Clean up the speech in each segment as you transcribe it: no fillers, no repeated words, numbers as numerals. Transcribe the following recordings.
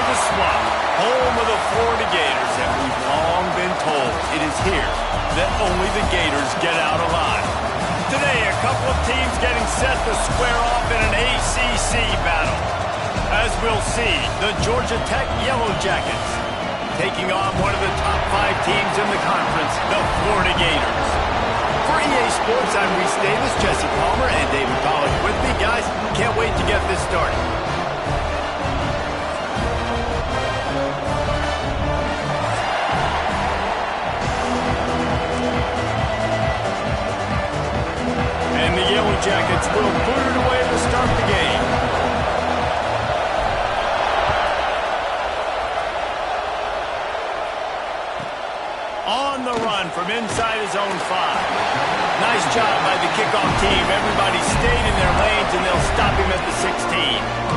the Swamp, home of the Florida Gators, and we've long been told it is here that only the Gators get out alive. Today, a couple of teams getting set to square off in an ACC battle. As we'll see, the Georgia Tech Yellow Jackets taking on one of the top 5 teams in the conference, the Florida Gators. For EA Sports, I'm Reese Davis, Jesse Palmer, and David Pollack with me. Guys, can't wait to get this started. And the Yellow Jackets will boot it away to start the game. On the run from inside his own 5. Nice job by the kickoff team. Everybody stayed in their lanes, and they'll stop him at the 16.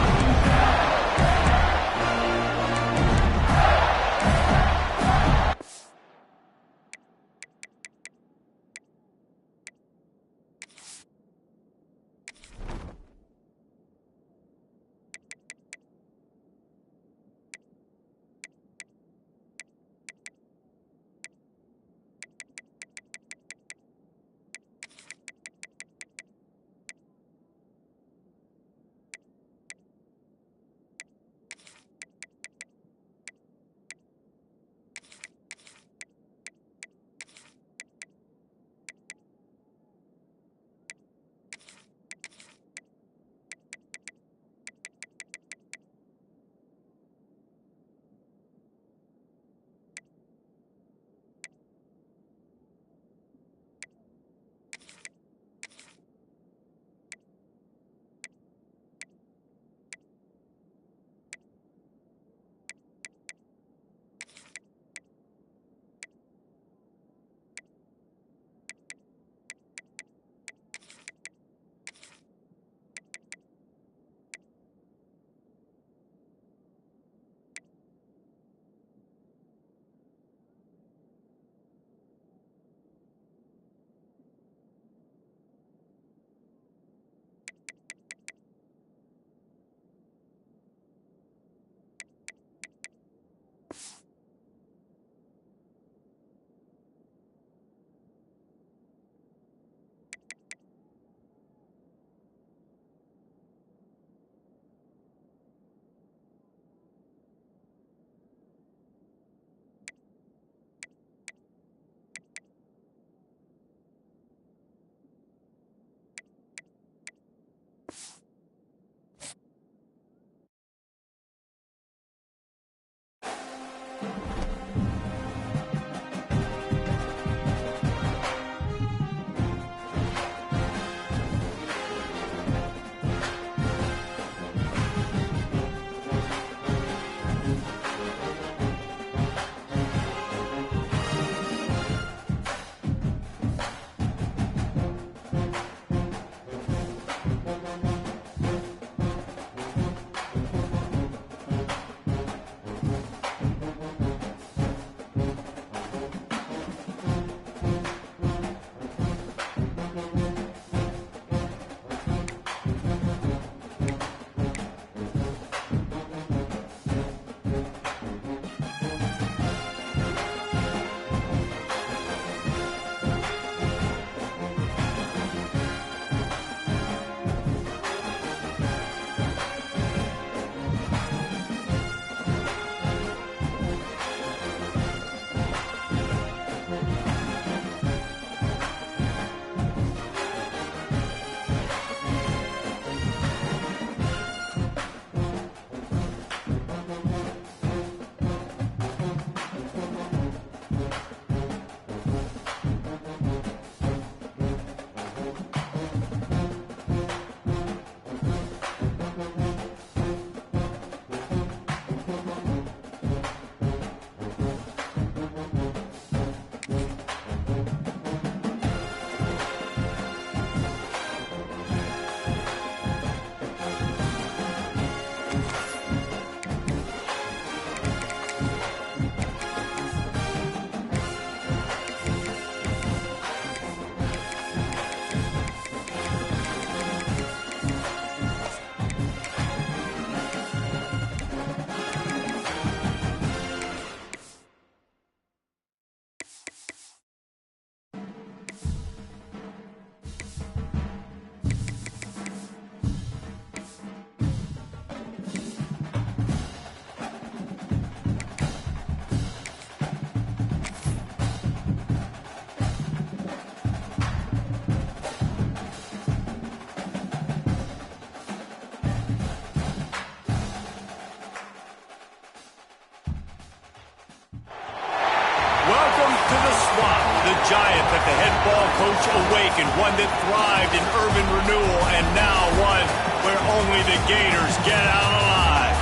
the head ball coach awakened, one that thrived in urban renewal, and now one where only the Gators get out alive.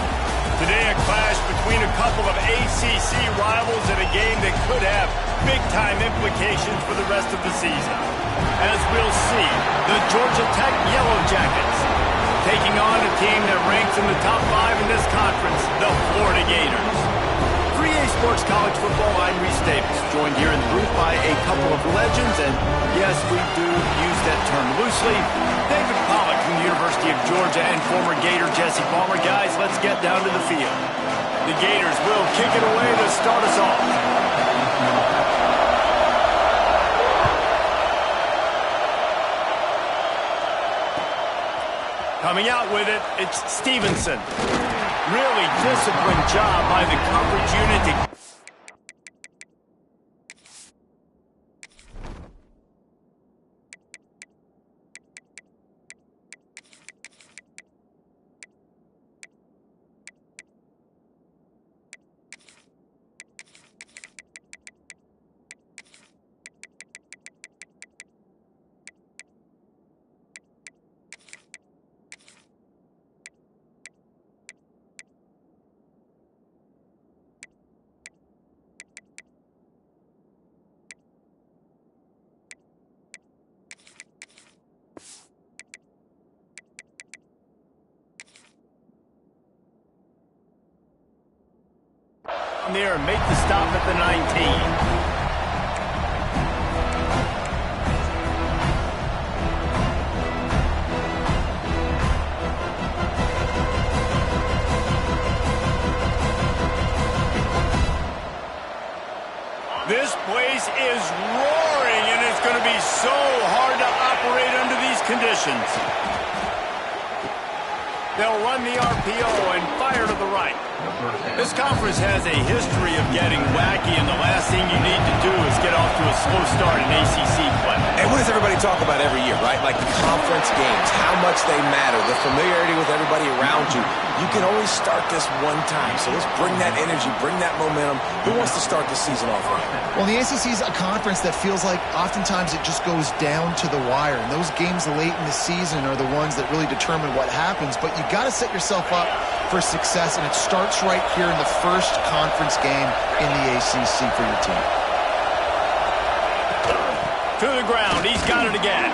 Today, a clash between a couple of ACC rivals in a game that could have big-time implications for the rest of the season. As we'll see, the Georgia Tech Yellow Jackets taking on a team that ranks in the top 5 in this conference, the Florida Gators. 3A Sports College Football, I'm Reese Davis, joined here in the booth by a couple of legends, and yes, we do use that term loosely. David Pollack from the University of Georgia and former Gator Jesse Palmer. Guys, let's get down to the field. The Gators will kick it away to start us off. Coming out with it, it's Stevenson. Really disciplined job by the coverage unit. There and make the stop at the 19. This place is roaring, and it's going to be so hard to operate under these conditions. They'll run the RPO and fire to the right. This conference has a history of getting wacky, and the last thing you need to do is get off to a slow start in ACC play. And what does everybody talk about every year, right? Like conference games, how much they matter, the familiarity with everybody around you. You can only start this one time, so let's bring that energy, bring that momentum. Who wants to start the season off right? Well, the ACC is a conference that feels like oftentimes it just goes down to the wire, and those games late in the season are the ones that really determine what happens, but you got to set yourself up for success, and it starts right here in the first conference game in the ACC for your team. To the ground, he's got it again.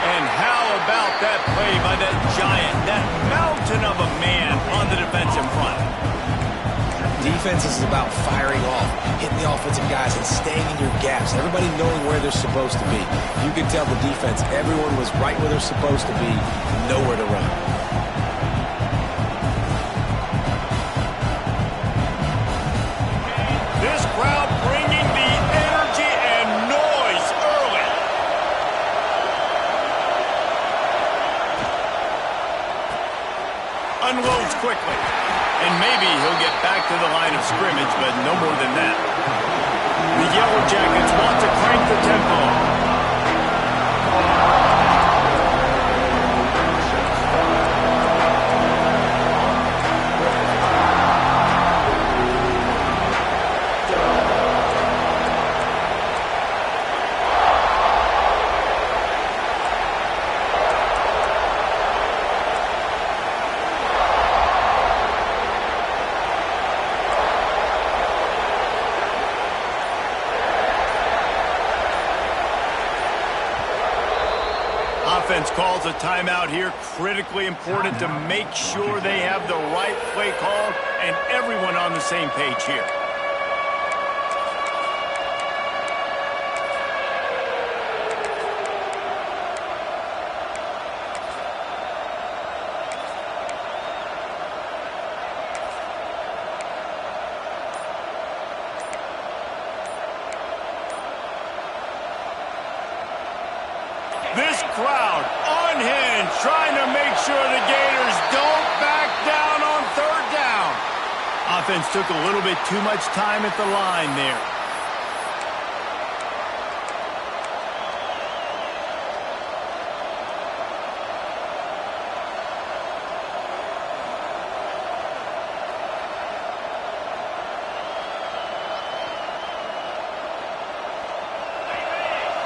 And how about that play by that giant, that mountain of a man on the defensive front? Defense is about firing off, hitting the offensive guys, and staying in your gaps. Everybody knowing where they're supposed to be. You can tell the defense, everyone was right where they're supposed to be, nowhere to run. This crowd bringing the energy and noise early. Unloads quickly. And maybe he'll get back to the line of scrimmage, but no more than that. The Yellow Jackets want to crank the tempo. Offense calls a timeout here. Critically important to make sure they have the right play call and everyone on the same page here. This crowd unhinged, trying to make sure the Gators don't back down on third down. Offense took a little bit too much time at the line there.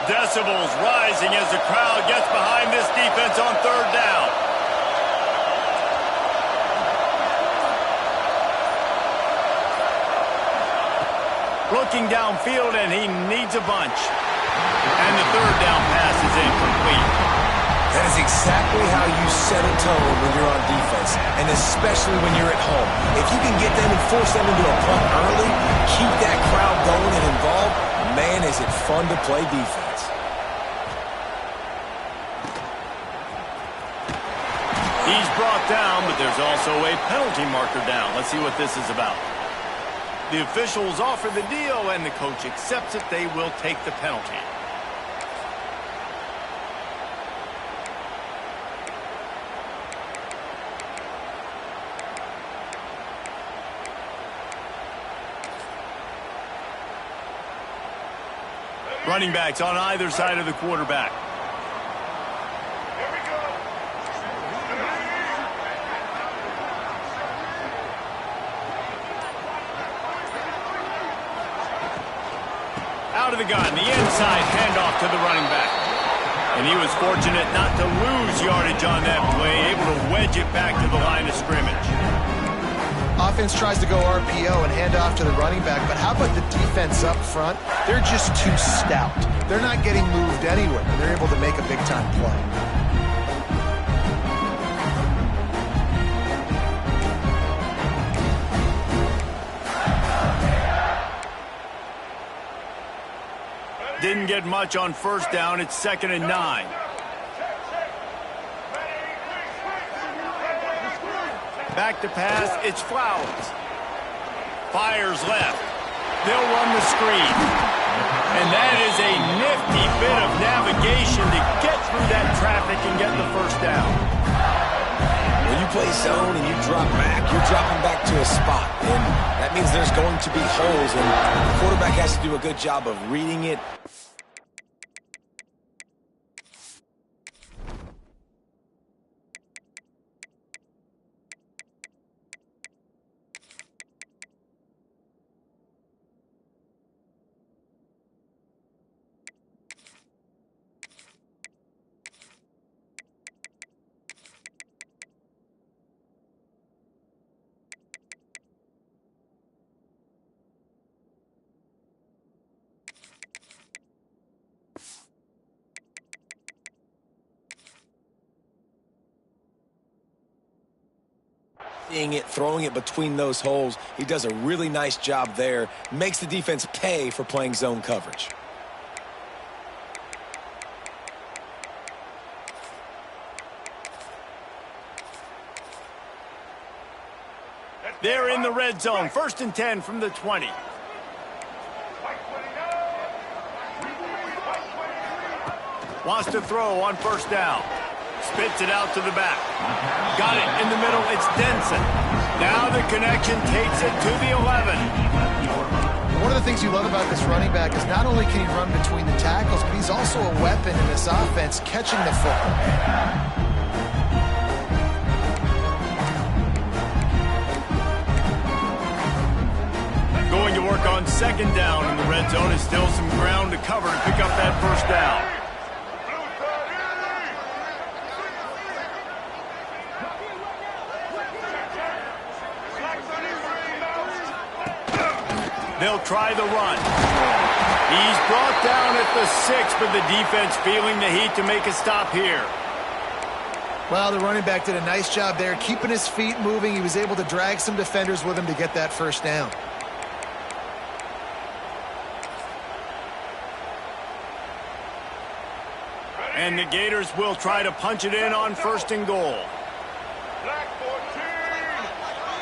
decibels rising as the crowd gets behind this defense on third down. Looking downfield, and he needs a bunch. And the third down pass is incomplete. That is exactly how you set a tone when you're on defense, and especially when you're at home. If you can get them and force them into a punt early, keep that crowd going and involved, man, is it fun to play defense. He's brought down, but there's also a penalty marker down. Let's see what this is about. The officials offer the deal, and the coach accepts it. They will take the penalty. Running backs on either side of the quarterback. Out of the gun, the inside handoff to the running back. And he was fortunate not to lose yardage on that play, able to wedge it back to the line of scrimmage. Offense tries to go RPO and hand off to the running back, but how about the defense up front? They're just too stout. They're not getting moved anywhere. They're able to make a big-time play. Didn't get much on first down. It's 2nd and 9. Back to pass. It's Flowers. Fires left. They'll run the screen. And that is a nifty bit of navigation to get through that traffic and get the first down. When you play zone and you drop back, you're dropping back to a spot. And that means there's going to be holes, and the quarterback has to do a good job of reading it. Throwing it between those holes. He does a really nice job there. Makes the defense pay for playing zone coverage. They're in the red zone. 1st and 10 from the 20. Wants to throw on first down. Spits it out to the back. Got it in the middle. It's Denson. Now the connection takes it to the 11. One of the things you love about this running back is not only can he run between the tackles, but he's also a weapon in this offense catching the football. Going to work on 2nd down in the red zone. Is still some ground to cover to pick up that first down. They'll try the run. He's brought down at the 6, but the defense feeling the heat to make a stop here. Well, the running back did a nice job there, keeping his feet moving. He was able to drag some defenders with him to get that first down. And the Gators will try to punch it in on 1st and goal. Black 14!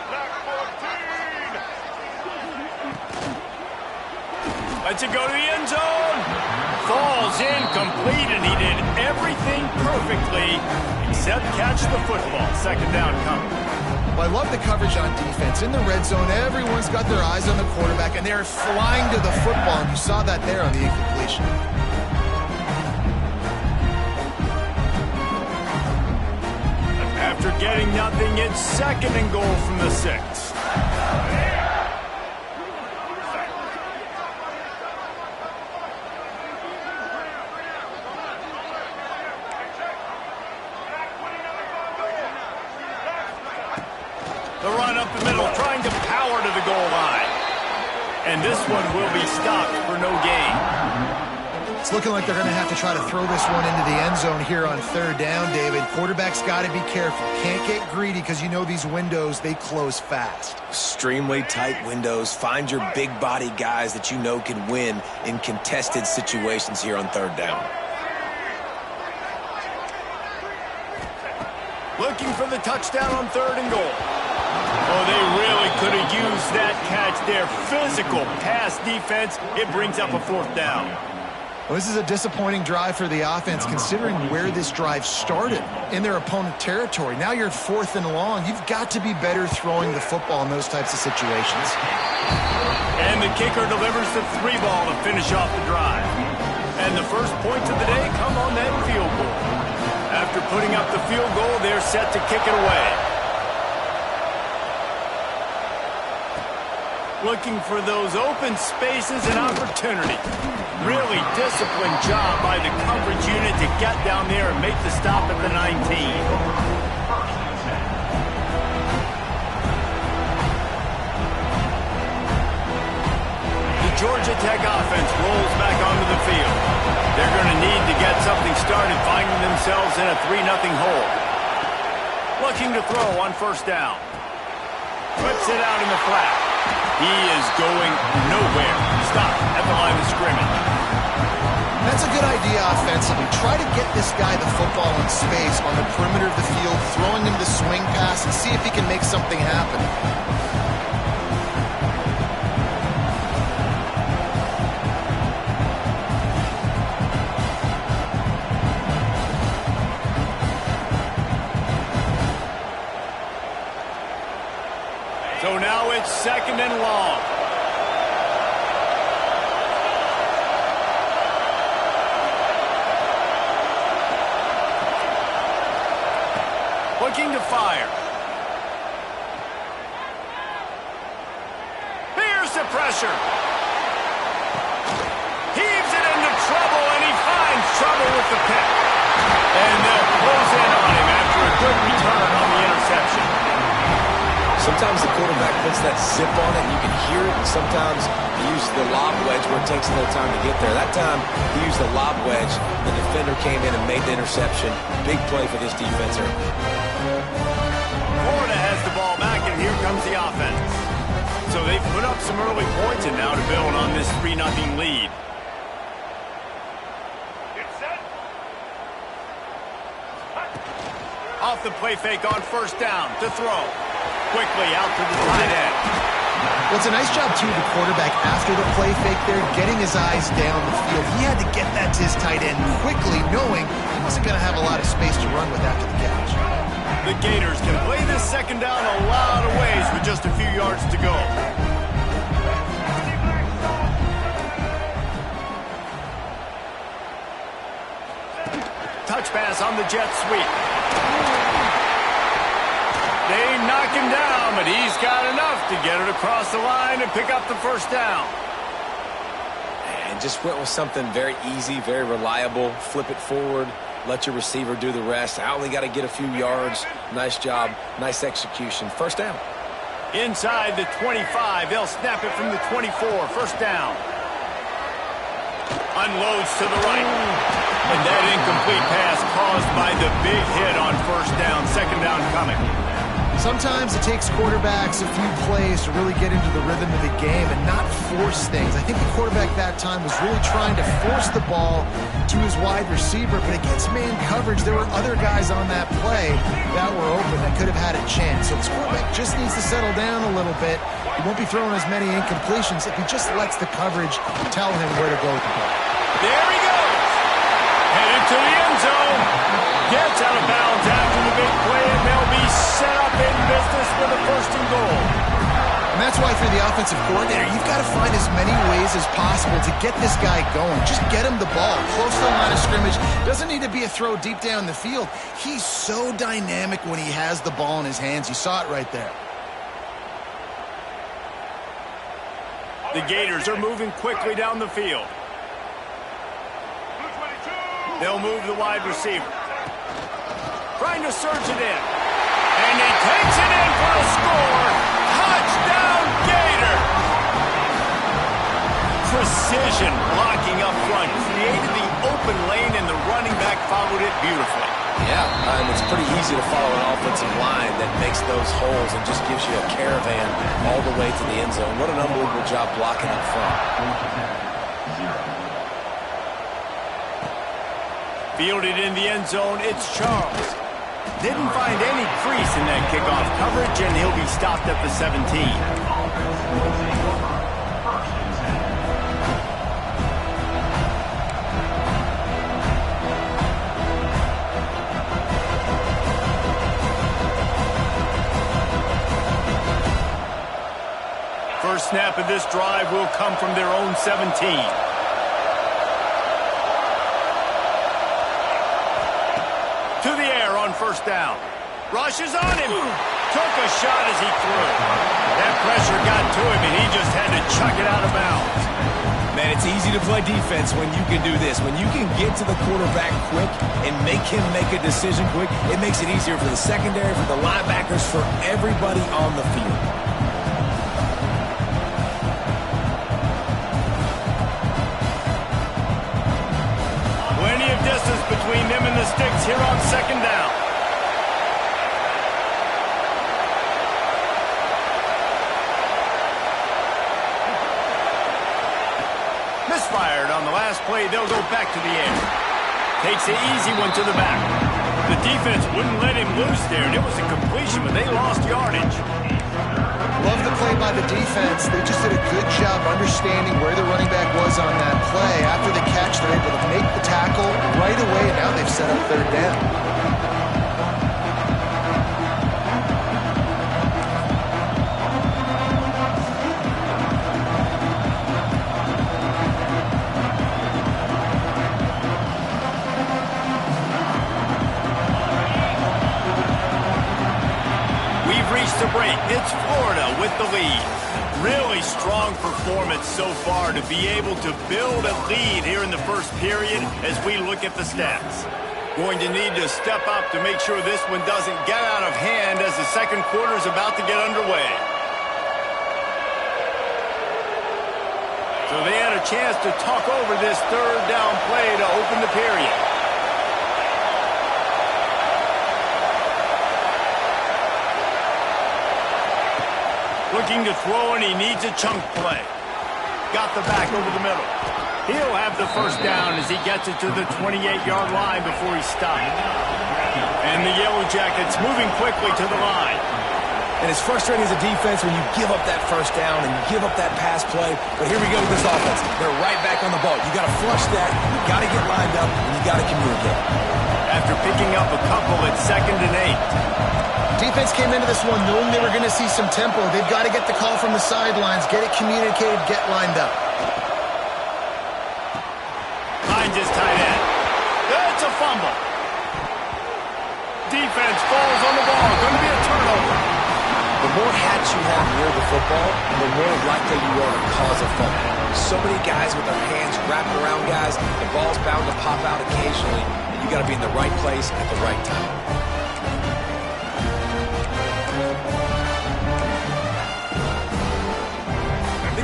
Black 14! Lets it go to the end zone. Falls incomplete, and he did everything perfectly except catch the football. 2nd down coming. Well, I love the coverage on defense. In the red zone, everyone's got their eyes on the quarterback, and they're flying to the football, and you saw that there on the incompletion. After getting nothing, it's 2nd and goal from the 6. The run up the middle, trying to power to the goal line. And this one will be stopped for no gain. It's looking like they're going to have to try to throw this one into the end zone here on third down, David. Quarterback's got to be careful. Can't get greedy because you know these windows, they close fast. Extremely tight windows. Find your big body guys that you know can win in contested situations here on third down. Looking for the touchdown on third and goal. Oh, they really could have used that catch there. Physical pass defense. It brings up a fourth down. Well, this is a disappointing drive for the offense considering where this drive started in their opponent territory. Now you're at 4th and long. You've got to be better throwing the football in those types of situations. And the kicker delivers the 3 ball to finish off the drive. And the first points of the day come on that field goal. After putting up the field goal, they're set to kick it away. Looking for those open spaces and opportunity. Really disciplined job by the coverage unit to get down there and make the stop at the 19. The Georgia Tech offense rolls back onto the field. They're going to need to get something started, finding themselves in a 3-0 hole. Looking to throw on first down. Whips it out in the flat. He is going nowhere. Stop at the line of scrimmage. That's a good idea offensively. Try to get this guy the football in space on the perimeter of the field, throwing him the swing pass, and see if he can make something happen. So now it's 2nd and long. Looking to fire. Here's the pressure. Heaves it into trouble, and he finds trouble with the pick. And they'll close in on him after a good return on the interception. Sometimes the quarterback puts that zip on it, and you can hear it. And sometimes he uses the lob wedge where it takes a little time to get there. That time, he used the lob wedge. The defender came in and made the interception. Big play for this defense here. Florida has the ball back, and here comes the offense. So they've put up some early points, and now to build on this 3-0 lead. Get set. Off the play fake on first down to throw. Quickly out to the tight end. Well, it's a nice job, too, the quarterback after the play fake there, getting his eyes down the field. He had to get that to his tight end quickly, knowing he wasn't going to have a lot of space to run with after the catch. The Gators can play this second down a lot of ways with just a few yards to go. Touch pass on the jet sweep. They knock him down, but he's got enough to get it across the line and pick up the first down. And just went with something very easy, very reliable. Flip it forward, let your receiver do the rest. I only got to get a few yards. Nice job, nice execution. First down. Inside the 25, they'll snap it from the 24. First down. Unloads to the right. And that incomplete pass caused by the big hit on first down. Second down coming. Sometimes it takes quarterbacks a few plays to really get into the rhythm of the game and not force things. I think the quarterback that time was really trying to force the ball to his wide receiver, but against man coverage, there were other guys on that play that were open that could have had a chance. So this quarterback just needs to settle down a little bit. He won't be throwing as many incompletions if he just lets the coverage tell him where to go with the ball. There he goes. Headed to the end zone. Gets out of bounds after the big play, and they'll be set up in business with a first and goal. And that's why, for the offensive coordinator, you've got to find as many ways as possible to get this guy going. Just get him the ball close to the line of scrimmage. Doesn't need to be a throw deep down the field. He's so dynamic when he has the ball in his hands. You saw it right there. The Gators are moving quickly down the field. They'll move the wide receiver. Trying to surge it in. And he takes it in for a score. precision blocking up front. Created the open lane, and the running back followed it beautifully. Yeah, and it's pretty easy to follow an offensive line that makes those holes and just gives you a caravan all the way to the end zone. What an unbelievable job blocking up front. Fielded in the end zone, it's Charles. Didn't find any crease in that kickoff coverage, and he'll be stopped at the 17. First snap of this drive will come from their own 17. To the air on first down. Rushes on him. Took a shot as he threw. That pressure got to him, and he just had to chuck it out of bounds. Man, it's easy to play defense when you can do this. When you can get to the quarterback quick and make him make a decision quick, it makes it easier for the secondary, for the linebackers, for everybody on the field. Plenty of distance between them and the sticks here on second down. Misfired on the last play. They'll go back to the air. Takes an easy one to the back. The defense wouldn't let him loose there. It was a completion, but they lost yardage. Love the play by the defense. They just did a good job understanding where the running back was on that play. After the catch, they're able to make the tackle right away, and now they've set up third down. To break. It's Florida with the lead. Really strong performance so far to be able to build a lead here in the first period as we look at the stats. Going to need to step up to make sure this one doesn't get out of hand as the second quarter is about to get underway. So they had a chance to talk over this third down play to open the period. Looking to throw, and he needs a chunk play. Got the back over the middle. He'll have the first down as he gets it to the 28-yard line before he stopped. And the Yellow Jackets moving quickly to the line. And it's frustrating as a defense when you give up that first down and you give up that pass play. But here we go with this offense. They're right back on the ball. You got to flush that. You got to get lined up, and you got to communicate. After picking up a couple at 2nd and 8. Defense came into this one knowing they were going to see some tempo. They've got to get the call from the sidelines, get it communicated, get lined up. Finds his tight end. That's a fumble. Defense falls on the ball. Going to be a turnover. The more hats you have near the football, the more likely you are to cause a fumble. So many guys with their hands wrapped around guys, the ball's bound to pop out occasionally, and you got to be in the right place at the right time.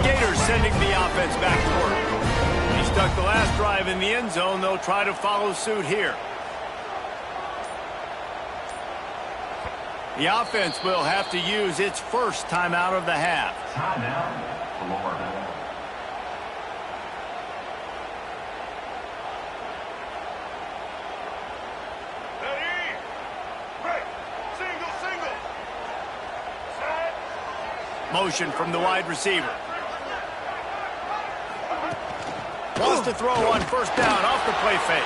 Gators sending the offense back to work. He stuck the last drive in the end zone. They'll try to follow suit here. The offense will have to use its first timeout of the half. Timeout, Florida. Ready? Break. Single, single. Set. Motion from the wide receiver. Wants to throw on first down off the play fake.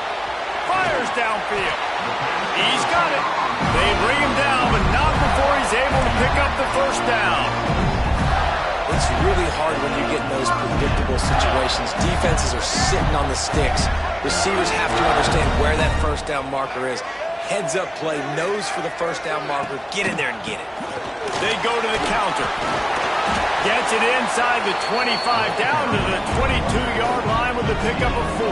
Fires downfield. He's got it. They bring him down, but not before he's able to pick up the first down. It's really hard when you get in those predictable situations. Defenses are sitting on the sticks. Receivers have to understand where that first down marker is. Heads up play, nose for the first down marker. Get in there and get it. They go to the counter. Gets it inside the 25, down to the 22-yard line with a pickup of 4.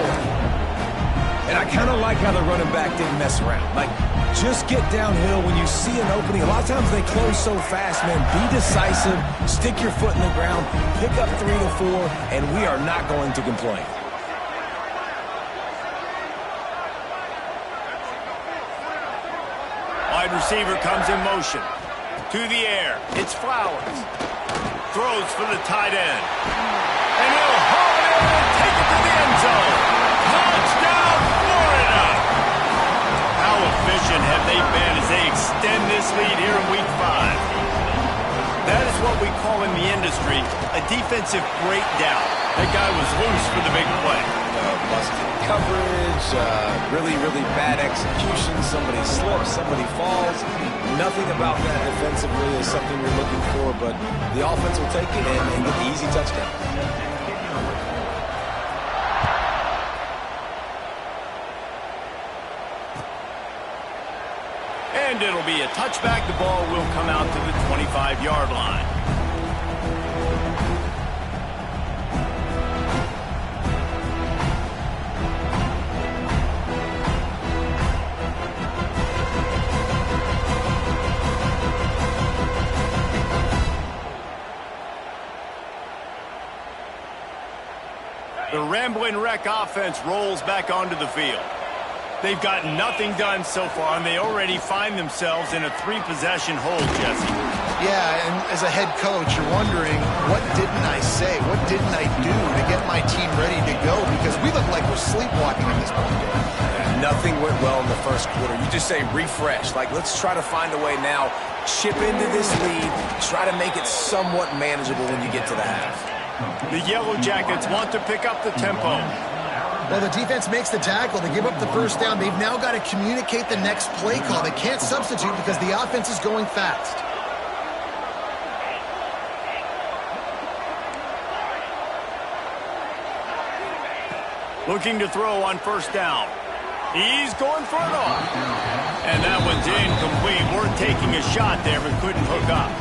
And I kind of like how the running back didn't mess around. Like, just get downhill when you see an opening. A lot of times they close so fast, man. Be decisive, stick your foot in the ground, pick up 3 to 4, and we are not going to complain. Wide receiver comes in motion. To the air. It's Flowers. Throws for the tight end. And he'll haul it in and take it to the end zone. Touchdown, Florida! How efficient have they been as they extend this lead here in Week 5? That is what we call in the industry a defensive breakdown. That guy was loose for the big play. Busted coverage, really, really bad execution. Somebody slips, somebody falls. Nothing about that defensively is something you're looking for, but the offense will take it and get the easy touchdown. And it'll be a touchback. The ball will come out to the 25-yard line. The Ramblin' Wreck offense rolls back onto the field. They've got nothing done so far, and they already find themselves in a 3-possession hold, Jesse. Yeah, and as a head coach, you're wondering, what didn't I say? What didn't I do to get my team ready to go? Because we look like we're sleepwalking at this point. Nothing went well in the first quarter. You just say refresh. Like, let's try to find a way now. Chip into this lead. Try to make it somewhat manageable when you get to the half. The Yellow Jackets want to pick up the tempo. Well, the defense makes the tackle. They give up the first down. They've now got to communicate the next play call. They can't substitute because the offense is going fast. Looking to throw on first down. He's going for it all. And that one's incomplete. We're taking a shot there, but couldn't hook up.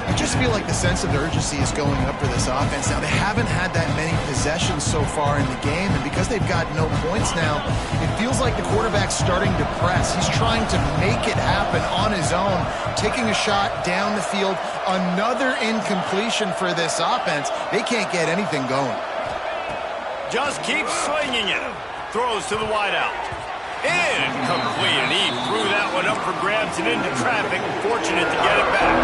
I just feel like the sense of urgency is going up for this offense. Now, they haven't had that many possessions so far in the game, and because they've got no points now, it feels like the quarterback's starting to press. He's trying to make it happen on his own, taking a shot down the field. Another incompletion for this offense. They can't get anything going. Just keeps swinging it. Throws to the wideout. Incomplete, and he threw that one up for grabs and into traffic. Fortunate to get it back.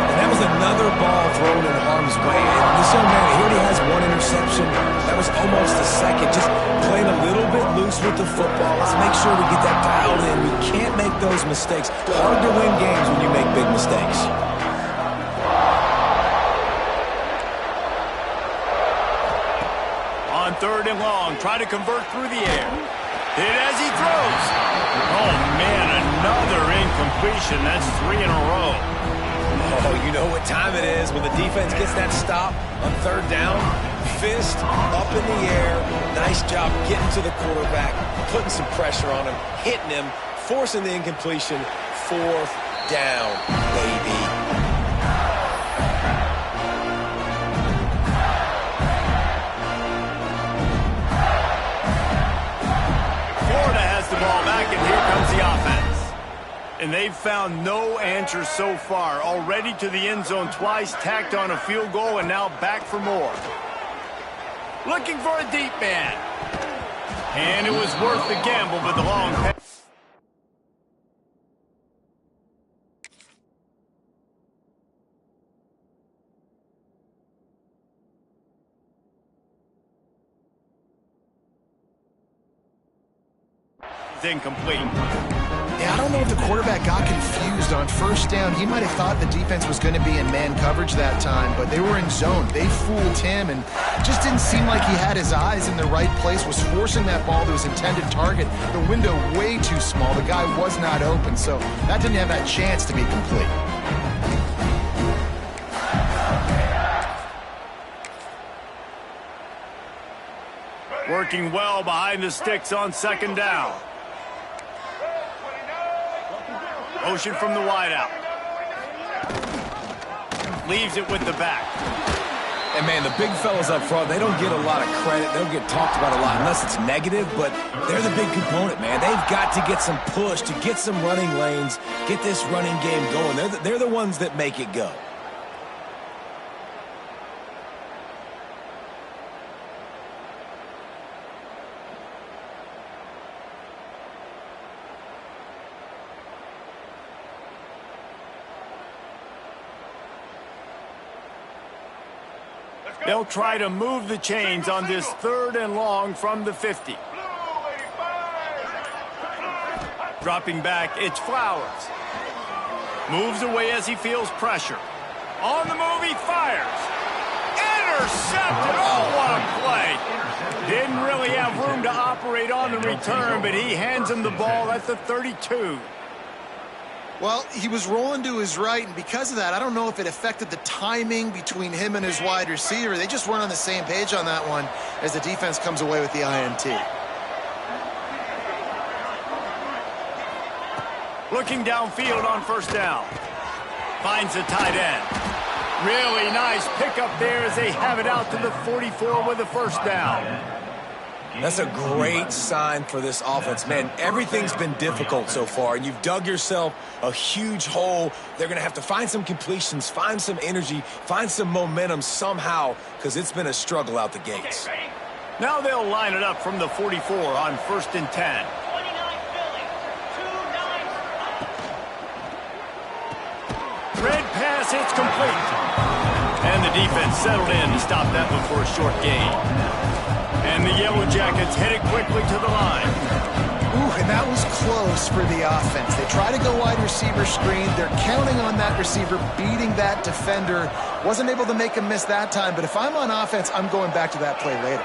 And that was another ball thrown in harm's way. And this young man, he already has 1 interception. That was almost a second. Just playing a little bit loose with the football. Let's make sure we get that dialed in. We can't make those mistakes. Hard to win games when you make big mistakes. On 3rd and long, try to convert through the air. Hit as he throws. Oh, man, another incompletion. That's 3 in a row. Oh, you know what time it is when the defense gets that stop on 3rd down. Fist up in the air. Nice job getting to the quarterback, putting some pressure on him, hitting him, forcing the incompletion. 4th down, baby. The ball back, and here comes the offense. And they've found no answer so far. Already to the end zone twice, tacked on a field goal, and now back for more. Looking for a deep man. And it was worth the gamble, but the long pass. Incomplete. Yeah, I don't know if the quarterback got confused on first down. He might have thought the defense was going to be in man coverage that time, but they were in zone. They fooled him, and it just didn't seem like he had his eyes in the right place, was forcing that ball to his intended target. The window way too small. The guy was not open, so that didn't have that chance to be complete. Working well behind the sticks on 2nd down. Motion from the wideout. Leaves it with the back. And, man, the big fellas up front, they don't get a lot of credit. They'll get talked about a lot unless it's negative, but they're the big component, man. They've got to get some push, to get some running lanes, get this running game going. They're the ones that make it go. They'll try to move the chains on this 3rd and long from the 50. Dropping back, it's Flowers. Moves away as he feels pressure. On the move, he fires. Intercepted! Oh, what a play! Didn't really have room to operate on the return, but he hands him the ball at the 32. Well, he was rolling to his right, and because of that, I don't know if it affected the timing between him and his wide receiver. They just weren't on the same page on that one as the defense comes away with the INT. Looking downfield on 1st down. Finds the tight end. Really nice pickup there as they have it out to the 44 with a 1st down. That's a great sign for this offense. Man, everything's been difficult so far, and you've dug yourself a huge hole. They're going to have to find some completions, find some energy, find some momentum somehow, because it's been a struggle out the gates. Now they'll line it up from the 44 on 1st and 10. Red pass, it's complete. And the defense settled in to stop that before a short gain. And the Yellow Jackets headed quickly to the line. Ooh, and that was close for the offense. They try to go wide receiver screen. They're counting on that receiver beating that defender. Wasn't able to make him miss that time, but if I'm on offense, I'm going back to that play later.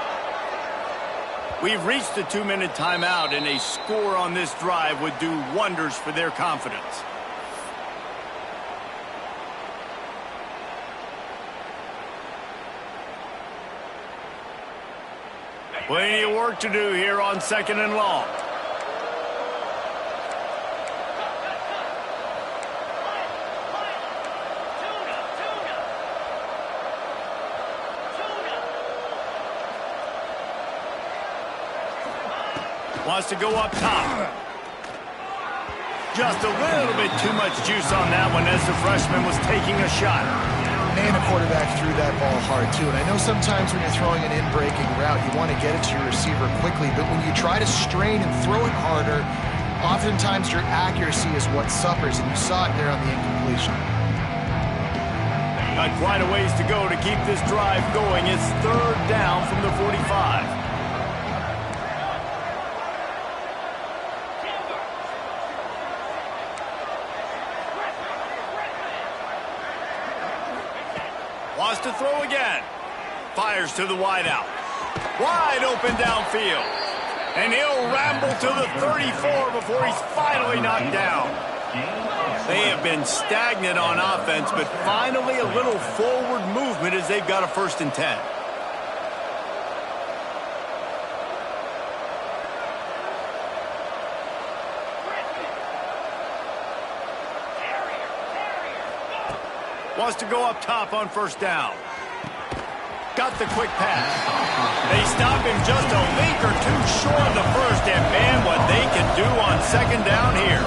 We've reached the 2-minute timeout, and a score on this drive would do wonders for their confidence. Plenty of work to do here on 2nd and long. Wants to go up top. Just a little bit too much juice on that one as the freshman was taking a shot. And the quarterback threw that ball hard, too. And I know sometimes when you're throwing an in-breaking route, you want to get it to your receiver quickly. But when you try to strain and throw it harder, oftentimes your accuracy is what suffers. And you saw it there on the incompletion. Got quite a ways to go to keep this drive going. It's 3rd down from the 45. Wants to throw again. Fires to the wideout. Wide open downfield. And he'll ramble to the 34 before he's finally knocked down. They have been stagnant on offense, but finally a little forward movement as they've got a 1st and 10. Wants to go up top on 1st down. Got the quick pass. They stop him just a league or two short of the 1st, and man, what they can do on 2nd down here.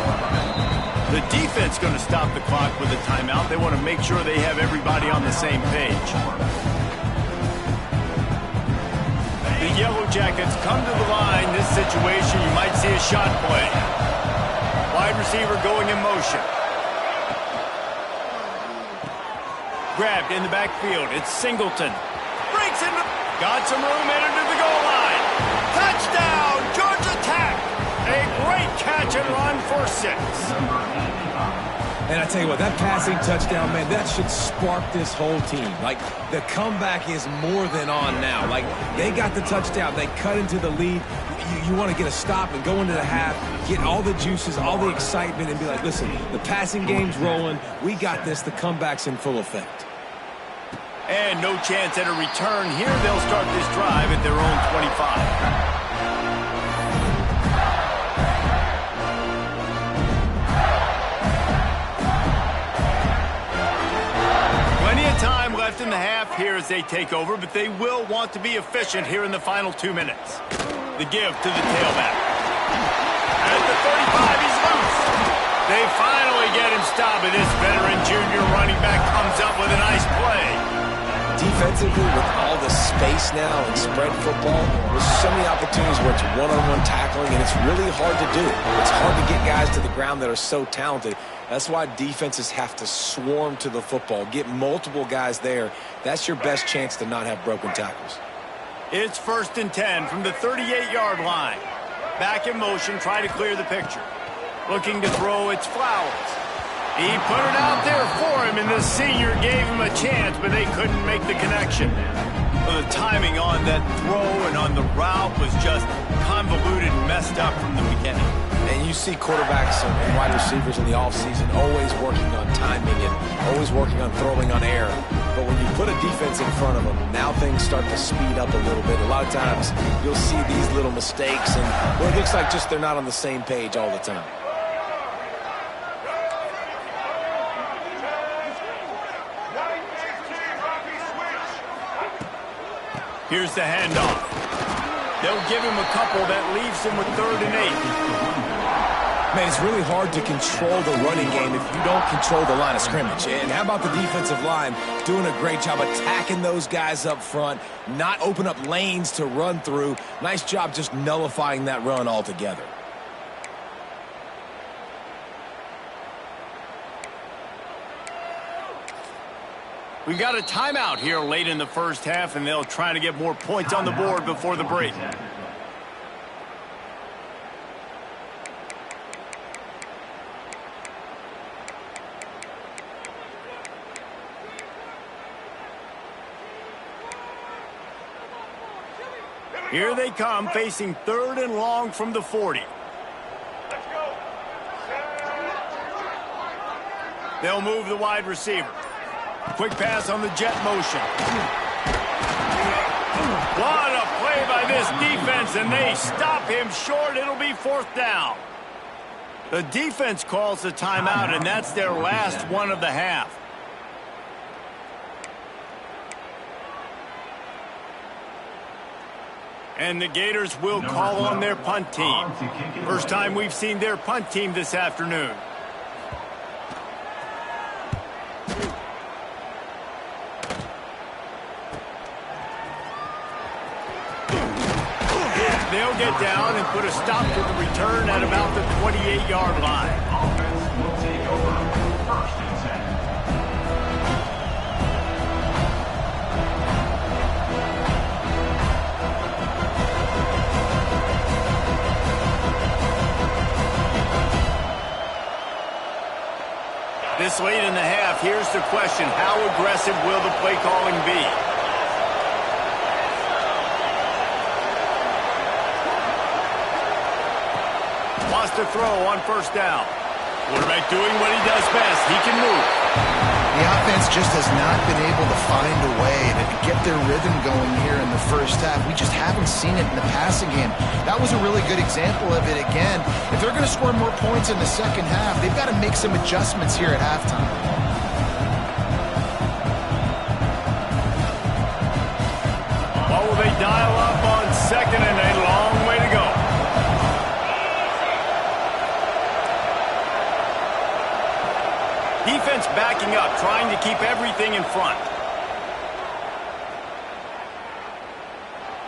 The defense going to stop the clock with a timeout. They want to make sure they have everybody on the same page. The Yellow Jackets come to the line. This situation, you might see a shot play. Wide receiver going in motion. Grabbed in the backfield. It's Singleton. Breaks into... Got some room headed to the goal line. Touchdown, Georgia Tech. A great catch and run for 6. And I tell you what, that passing touchdown, man, that should spark this whole team. Like, the comeback is more than on now. Like, they got the touchdown. They cut into the lead. You want to get a stop and go into the half, get all the juices, all the excitement, and be like, listen, the passing game's rolling. We got this. The comeback's in full effect. And no chance at a return here. They'll start this drive at their own 25. Time left left in the half here as they take over, but they will want to be efficient here in the final 2 minutes. The give to the tailback. At the 35, he's loose. They finally get him stopped, and this veteran junior running back comes up with a nice play. Defensively, with all the space now and spread football, there's so many opportunities where it's one-on-one tackling, and it's really hard to do. It's hard to get guys to the ground that are so talented. That's why defenses have to swarm to the football, get multiple guys there. That's your best chance to not have broken tackles. It's 1st and 10 from the 38-yard line. Back in motion, try to clear the picture. Looking to throw, it's Flowers. He put it out there for him, and the senior gave him a chance, but they couldn't make the connection. Well, the timing on that throw and on the route was just convoluted and messed up from the beginning. And you see quarterbacks and wide receivers in the offseason always working on timing and always working on throwing on air. But when you put a defense in front of them, now things start to speed up a little bit. A lot of times you'll see these little mistakes, and well, it looks like just they're not on the same page all the time. Here's the handoff. They'll give him a couple that leaves him with 3rd and 8. Man, it's really hard to control the running game if you don't control the line of scrimmage. And how about the defensive line doing a great job attacking those guys up front, not open up lanes to run through. Nice job just nullifying that run altogether. We got a timeout here late in the first half, and they'll try to get more points on the board before the break. Here they come, facing 3rd and long from the 40. They'll move the wide receiver. Quick pass on the jet motion. What a play by this defense, and they stop him short. It'll be 4th down. The defense calls the timeout, and that's their last one of the half. And the Gators will call on their punt team. First time we've seen their punt team this afternoon. They'll get down and put a stop to the return at about the 28-yard line. Offense will take over 1st and 10. This late in the half, here's the question. How aggressive will the play calling be? Wants to throw on 1st down. Quarterback doing what he does best. He can move. The offense just has not been able to find a way to get their rhythm going here in the first half. We just haven't seen it in the passing game. That was a really good example of it again. If they're going to score more points in the second half, they've got to make some adjustments here at halftime. What will they dial up on 2nd and a long way to go? Defense backing up, trying to keep everything in front.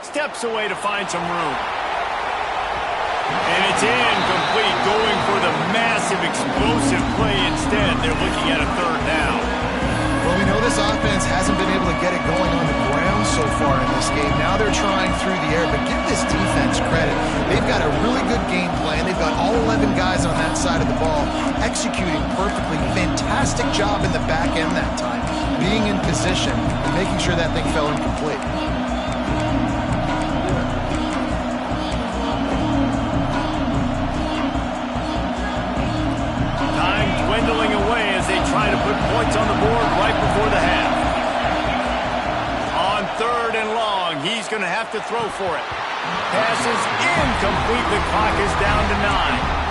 Steps away to find some room. And it's incomplete, going for the massive, explosive play instead. They're looking at a 3rd down. Well, we know this offense hasn't been able to get it going on the ground so far in this game. Now they're trying through the air, but give this defense credit. They've got a really good game plan. They've got all 11 guys on that side of the ball executing perfectly. Fantastic job in the back end that time, being in position and making sure that thing fell incomplete. Time dwindling away as they try to put points on the board right before the half. On 3rd and long, he's going to have to throw for it. Pass is incomplete. The clock is down to 9.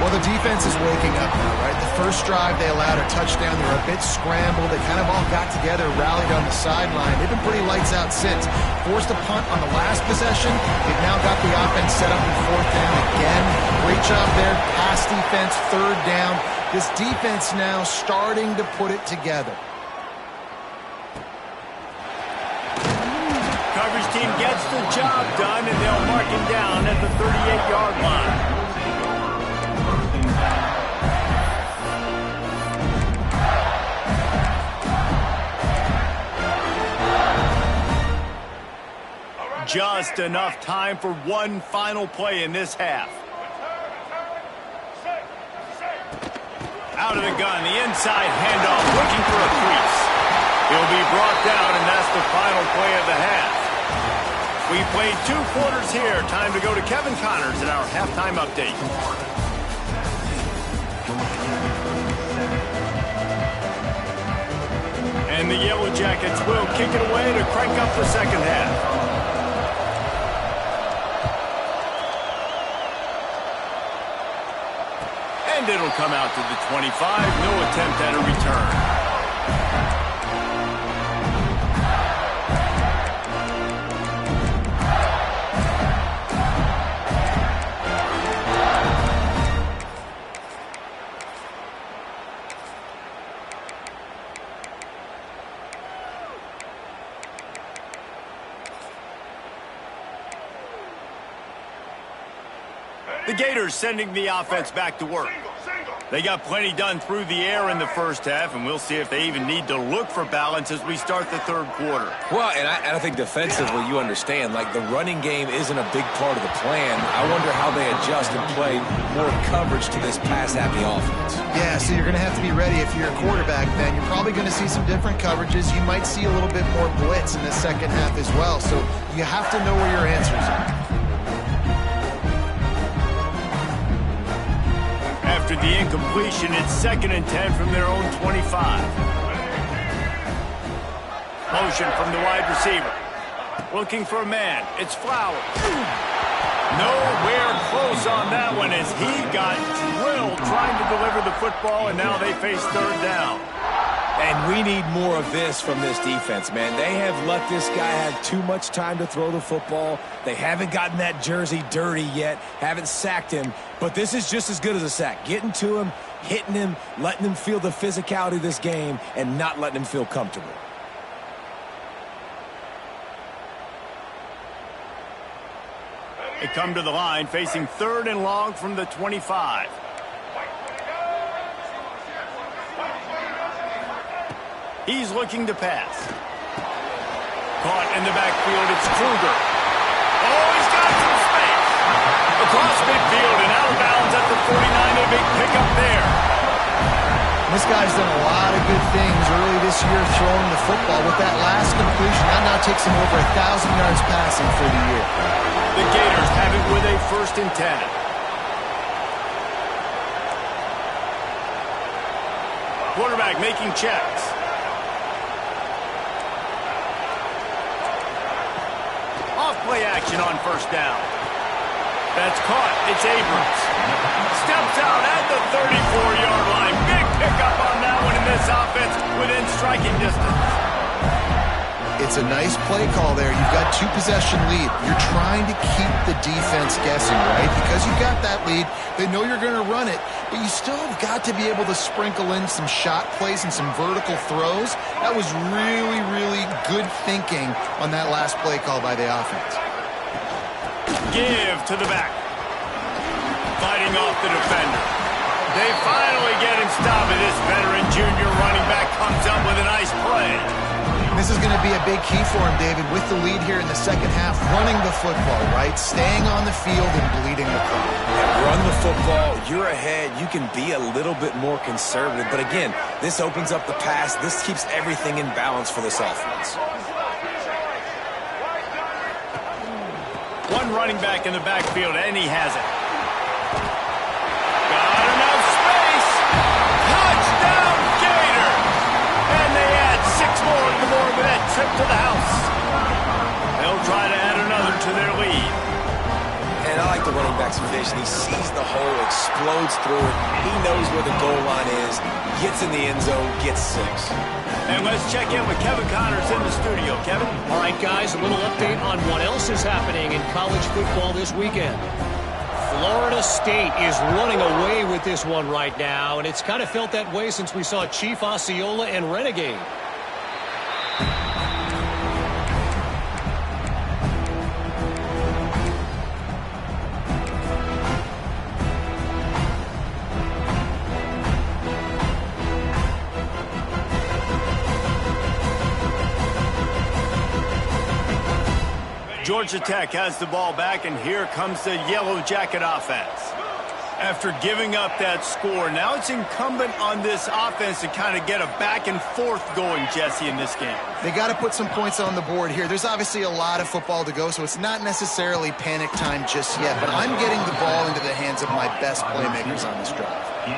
Well, the defense is waking up now, right? The first drive, they allowed a touchdown. They were a bit scrambled. They kind of all got together, rallied on the sideline. They've been pretty lights out since. Forced a punt on the last possession. They've now got the offense set up in fourth down again. Great job there. Pass defense, third down. This defense now starting to put it together. Coverage team gets the job done, and they'll mark him down at the 38-yard line. Just enough time for one final play in this half. Out of the gun, the inside handoff, looking for a crease. He'll be brought down, and that's the final play of the half. We played 2 quarters here. Time to go to Kevin Connors in our halftime update. And the Yellow Jackets will kick it away to crank up the second half. And it'll come out to the 25. No attempt at a return. The Gators sending the offense back to work. They got plenty done through the air in the first half, and we'll see if they even need to look for balance as we start the third quarter. Well, and I think defensively, you understand, like the running game isn't a big part of the plan. I wonder how they adjust and play more coverage to this pass-happy offense. Yeah, so you're going to have to be ready if you're a quarterback, then. You're probably going to see some different coverages. You might see a little bit more blitz in the second half as well, so you have to know where your answers are. After the incompletion, it's 2nd and 10 from their own 25. Motion from the wide receiver. Looking for a man. It's Flowers. Nowhere close on that one as he got drilled trying to deliver the football, and now they face third down. And we need more of this from this defense, man. They have let this guy have too much time to throw the football. They haven't gotten that jersey dirty yet, haven't sacked him. But this is just as good as a sack. Getting to him, hitting him, letting him feel the physicality of this game, and not letting him feel comfortable. They come to the line facing 3rd and long from the 25. He's looking to pass. Caught in the backfield, it's Kruger. Oh, he's got some space. Across midfield and out of bounds at the 49. A big pickup there. This guy's done a lot of good things early this year throwing the football. With that last completion, that now takes him over 1,000 yards passing for the year. The Gators have it with a 1st and 10. Quarterback making checks. Off-play action on 1st down. That's caught. It's Abrams. Steps out at the 34-yard line. Big pickup on that one in this offense within striking distance. It's a nice play call there. You've got 2-possession lead. You're trying to keep the defense guessing, right? Because you've got that lead, they know you're going to run it, but you still have got to be able to sprinkle in some shot plays and some vertical throws. That was really, really good thinking on that last play call by the offense. Give to the back. Fighting off the defender. They finally get him stopped, and this veteran junior running back comes up with a nice play. This is going to be a big key for him, David, with the lead here in the second half, running the football, right? Staying on the field and bleeding the clock. Yeah, run the football, you're ahead, you can be a little bit more conservative. But again, this opens up the pass. This keeps everything in balance for this offense. One running back in the backfield, and he has it. Got enough space. Touchdown, Gator! And they add 6 more on the board with that trip to the house. They'll try to add another to their lead. And And I like the running back's vision. He sees the hole, explodes through it. He knows where the goal line is, gets in the end zone, gets 6. And let's check in with Kevin Connors in the studio. Kevin? All right, guys, a little update on what else is happening in college football this weekend. Florida State is running away with this one right now, and it's kind of felt that way since we saw Chief Osceola and Renegade. Georgia Tech has the ball back, and here comes the Yellow Jacket offense. After giving up that score, now it's incumbent on this offense to kind of get a back and forth going, Jesse, in this game. They got to put some points on the board here. There's obviously a lot of football to go, so it's not necessarily panic time just yet, but I'm getting the ball into the hands of my best playmakers on this drive.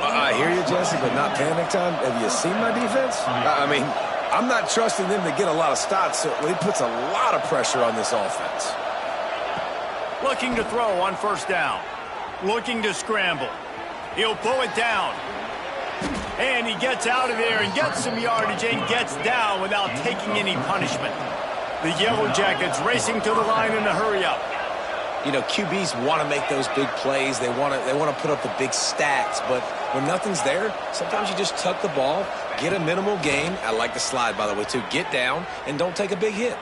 I hear you, Jesse, but not panic time. Have you seen my defense? I mean, I'm not trusting them to get a lot of stops, so it puts a lot of pressure on this offense. Looking to throw on first down. Looking to scramble. He'll pull it down. And he gets out of there and gets some yardage and gets down without taking any punishment. The Yellow Jackets racing to the line in a hurry up. You know, QBs want to make those big plays. They want to put up the big stats, but when nothing's there, sometimes you just tuck the ball, get a minimal gain. I like the slide, by the way, too. Get down and don't take a big hit.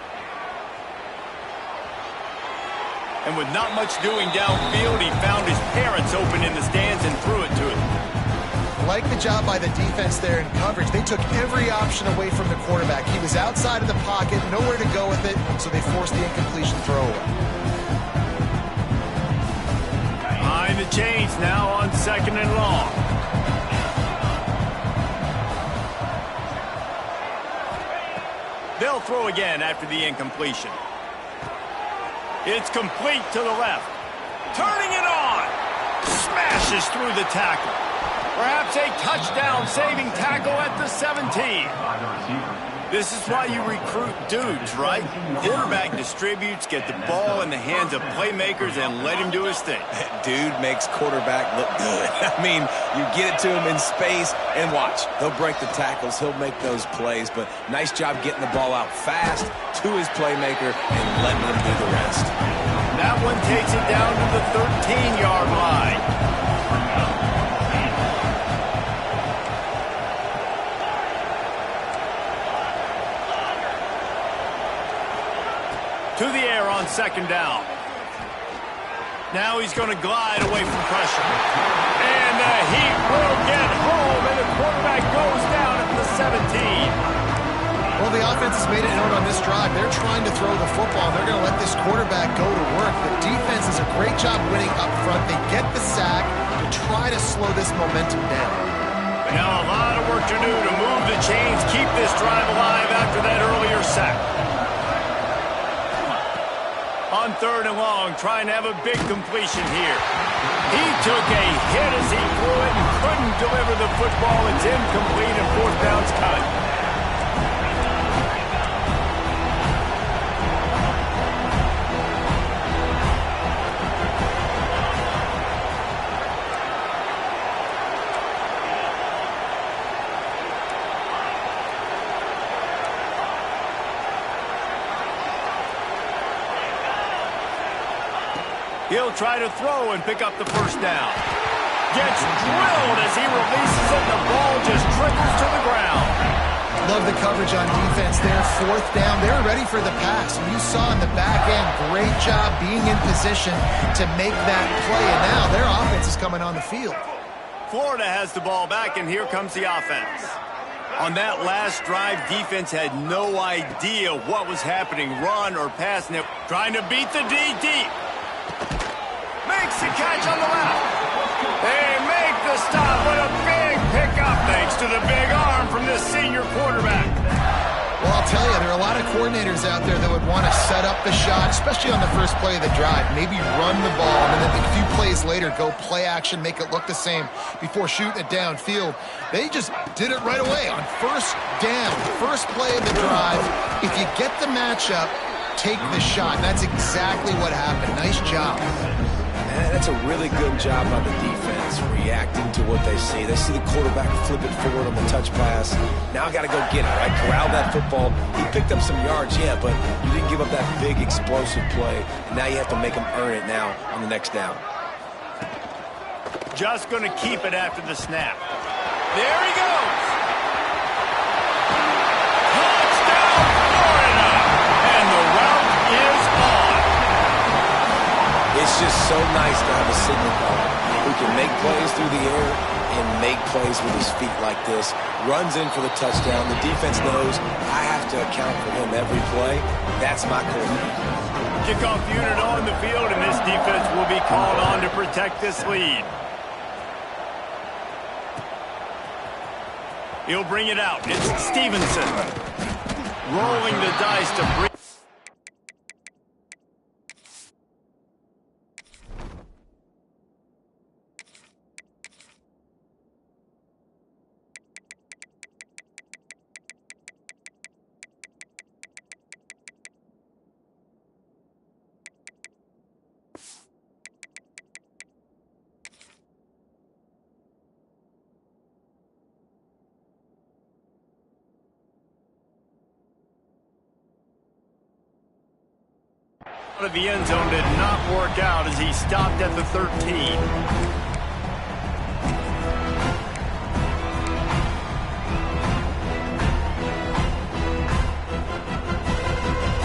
And with not much doing downfield, he found his parents open in the stands and threw it to him. Like the job by the defense there in coverage. They took every option away from the quarterback. He was outside of the pocket, nowhere to go with it, so they forced the incompletion throwaway. Behind the chains now on 2nd and long. They'll throw again after the incompletion. It's complete to the left. Turning it on. Smashes through the tackle. Perhaps a touchdown-saving tackle at the 17. By the receiver. This is why you recruit dudes, right? Quarterback distributes, get the ball in the hands of playmakers, and let him do his thing. Dude makes quarterback look good. I mean, you get it to him in space, and watch. He'll break the tackles. He'll make those plays, but nice job getting the ball out fast to his playmaker and letting him do the rest. That one takes it down to the 13-yard line. To the air on 2nd down. Now he's going to glide away from pressure. And the heat will get home, and the quarterback goes down at the 17. Well, the offense has made it known on this drive. They're trying to throw the football. They're going to let this quarterback go to work. The defense does a great job winning up front. They get the sack to try to slow this momentum down. Now a lot of work to do to move the chains, keep this drive alive after that earlier sack. On 3rd and long, trying to have a big completion here. He took a hit as he threw it and couldn't deliver the football. It's incomplete and 4th down's cut. He'll try to throw and pick up the 1st down. Gets drilled as he releases it, and the ball just trickles to the ground. Love the coverage on defense there. 4th down. They're ready for the pass. And you saw in the back end, great job being in position to make that play. And now their offense is coming on the field. Florida has the ball back, and here comes the offense. On that last drive, defense had no idea what was happening, run or pass, and they're trying to beat the D deep. Makes the catch on the left. They make the stop with a big pickup thanks to the big arm from this senior quarterback. Well, I'll tell you, there are a lot of coordinators out there that would want to set up the shot, especially on the first play of the drive. Maybe run the ball, and then a few plays later, go play action, make it look the same before shooting it downfield. They just did it right away on 1st down, first play of the drive. If you get the matchup, take the shot. And that's exactly what happened. Nice job. And that's a really good job by the defense, reacting to what they see. They see the quarterback flip it forward on the touch pass. Now I got to go get it, right? Corral that football. He picked up some yards, yeah, but you didn't give up that big explosive play. And now you have to make him earn it now on the next down. Just going to keep it after the snap. There he goes. Touchdown, Florida. And the route is on. It's just so nice to have a signal caller who can make plays through the air and make plays with his feet like this. Runs in for the touchdown. The defense knows I have to account for him every play. That's my quarterback. Kickoff unit on the field, and this defense will be called on to protect this lead. He'll bring it out. It's Stevenson. Rolling the dice to bring. Out of the end zone did not work out as he stopped at the 13.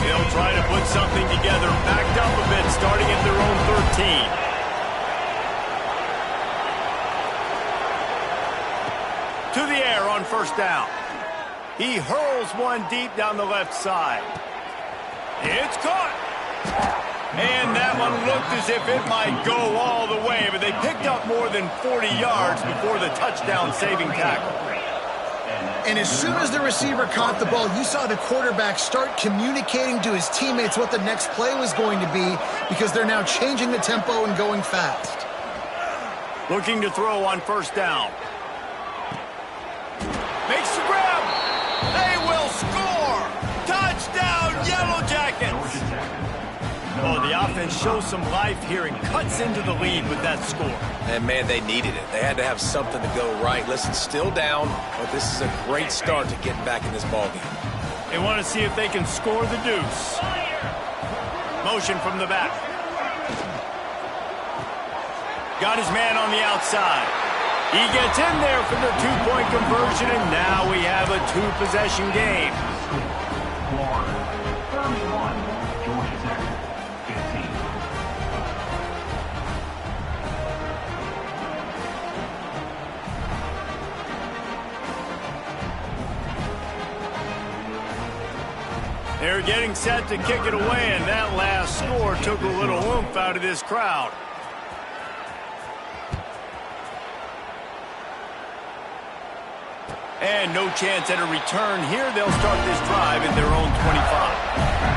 They'll try to put something together, backed up a bit, starting at their own 13. To the air on first down. He hurls one deep down the left side. It's caught. And that one looked as if it might go all the way, but they picked up more than 40 yards before the touchdown-saving tackle. And as soon as the receiver caught the ball, you saw the quarterback start communicating to his teammates what the next play was going to be because they're now changing the tempo and going fast. Looking to throw on first down. Makes the grab. They will score. Touchdown, Yellow Jackets. Oh, the offense shows some life here and cuts into the lead with that score. And, man, they needed it. They had to have something to go right. Listen, still down, but this is a great start to getting back in this ballgame. They want to see if they can score the deuce. Motion from the back. Got his man on the outside. He gets in there for the two-point conversion, and now we have a two-possession game. Florida, 31, Georgia Tech, 15. They're getting set to kick it away, and that last score took a little oomph out of this crowd. And no chance at a return here. They'll start this drive in their own 25.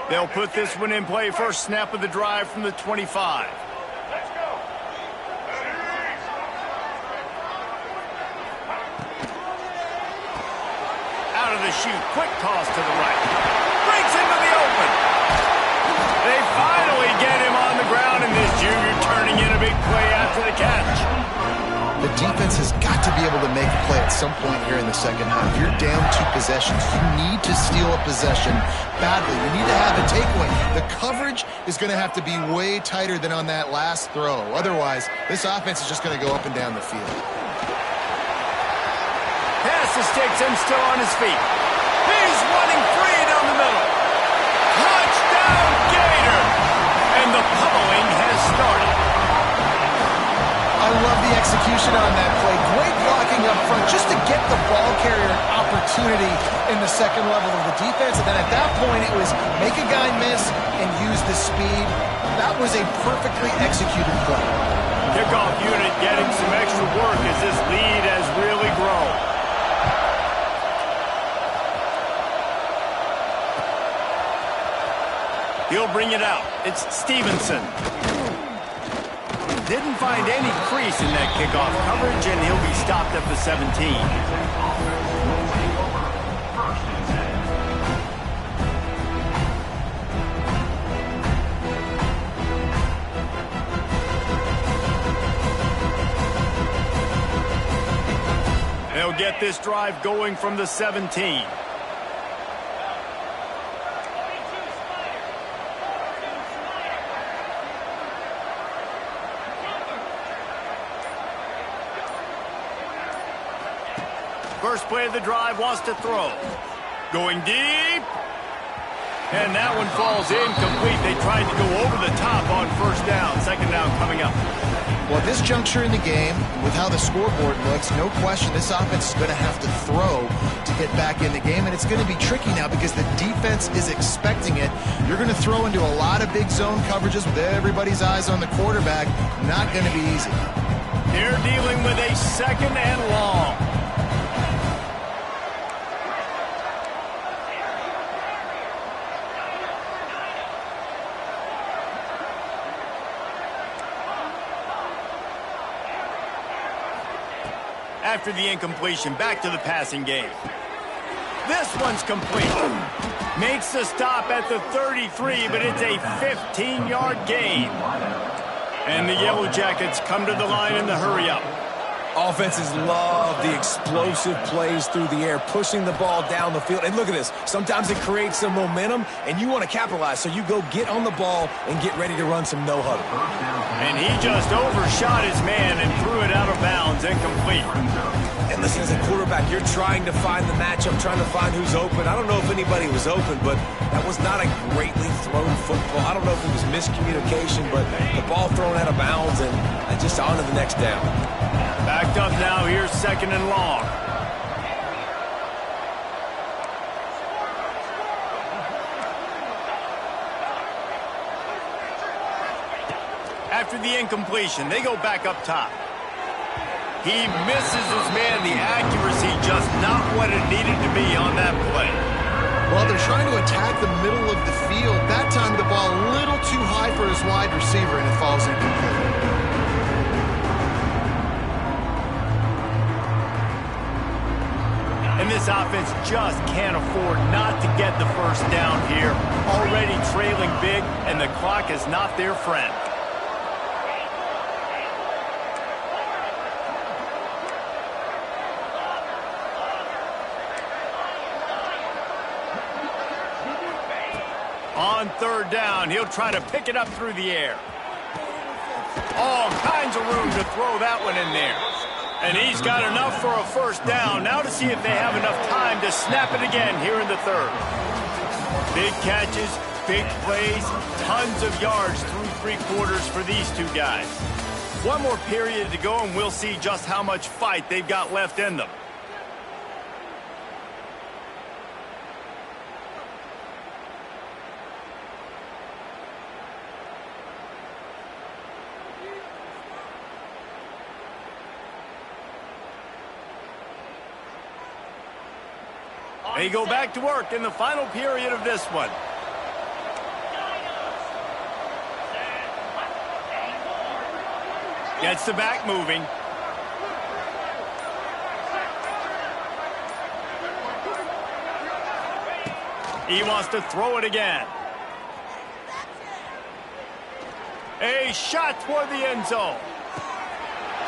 They'll put this one in play. First snap of the drive from the 25. Out of the chute. Quick toss to the right. Breaks into the open. They finally get him on the ground, and this junior turning in a big play after the catch. The defense has got to be able to make a play at some point here in the second half. You're down 2 possessions. You need to steal a possession badly. You need to have a takeaway. The coverage is going to have to be way tighter than on that last throw. Otherwise, this offense is just going to go up and down the field. Pass to Stigson, still on his feet. He's running free down the middle. Touchdown, Gator! And the pummeling has started. I love the execution on that play. Great blocking up front just to get the ball carrier an opportunity in the second level of the defense. And then at that point, it was make a guy miss and use the speed. That was a perfectly executed play. Kickoff unit getting some extra work as this lead has really grown. He'll bring it out. It's Stevenson. Didn't find any crease in that kickoff coverage, and he'll be stopped at the 17. They'll get this drive going from the 17. First play of the drive, wants to throw. Going deep. And that one falls incomplete. They tried to go over the top on first down. Second down coming up. Well, at this juncture in the game, with how the scoreboard looks, no question this offense is going to have to throw to get back in the game, and it's going to be tricky now because the defense is expecting it. You're going to throw into a lot of big zone coverages with everybody's eyes on the quarterback. Not going to be easy. They're dealing with a second and long. After the incompletion, back to the passing game. This one's complete. Makes the stop at the 33, but it's a 15-yard gain. And the Yellow Jackets come to the line in the hurry-up. Offenses love the explosive plays through the air, pushing the ball down the field. And look at this. Sometimes it creates some momentum, and you want to capitalize. So you go get on the ball and get ready to run some no-huddle. And he just overshot his man and threw it out of bounds, incomplete. And listen, as a quarterback, you're trying to find the matchup, trying to find who's open. I don't know if anybody was open, but that was not a greatly thrown football. I don't know if it was miscommunication, but the ball thrown out of bounds and just on to the next down. Backed up now, here's second and long. After the incompletion, they go back up top. He misses his man. The accuracy just not what it needed to be on that play. Well, they're trying to attack the middle of the field. That time the ball a little too high for his wide receiver, and it falls incomplete. And this offense just can't afford not to get the first down here. Already trailing big, and the clock is not their friend. On third down, he'll try to pick it up through the air. All kinds of room to throw that one in there. And he's got enough for a first down. Now to see if they have enough time to snap it again here in the third. Big catches, big plays, tons of yards through three quarters for these two guys. One more period to go, and we'll see just how much fight they've got left in them. They go back to work in the final period of this one. Gets the back moving. He wants to throw it again. A shot toward the end zone.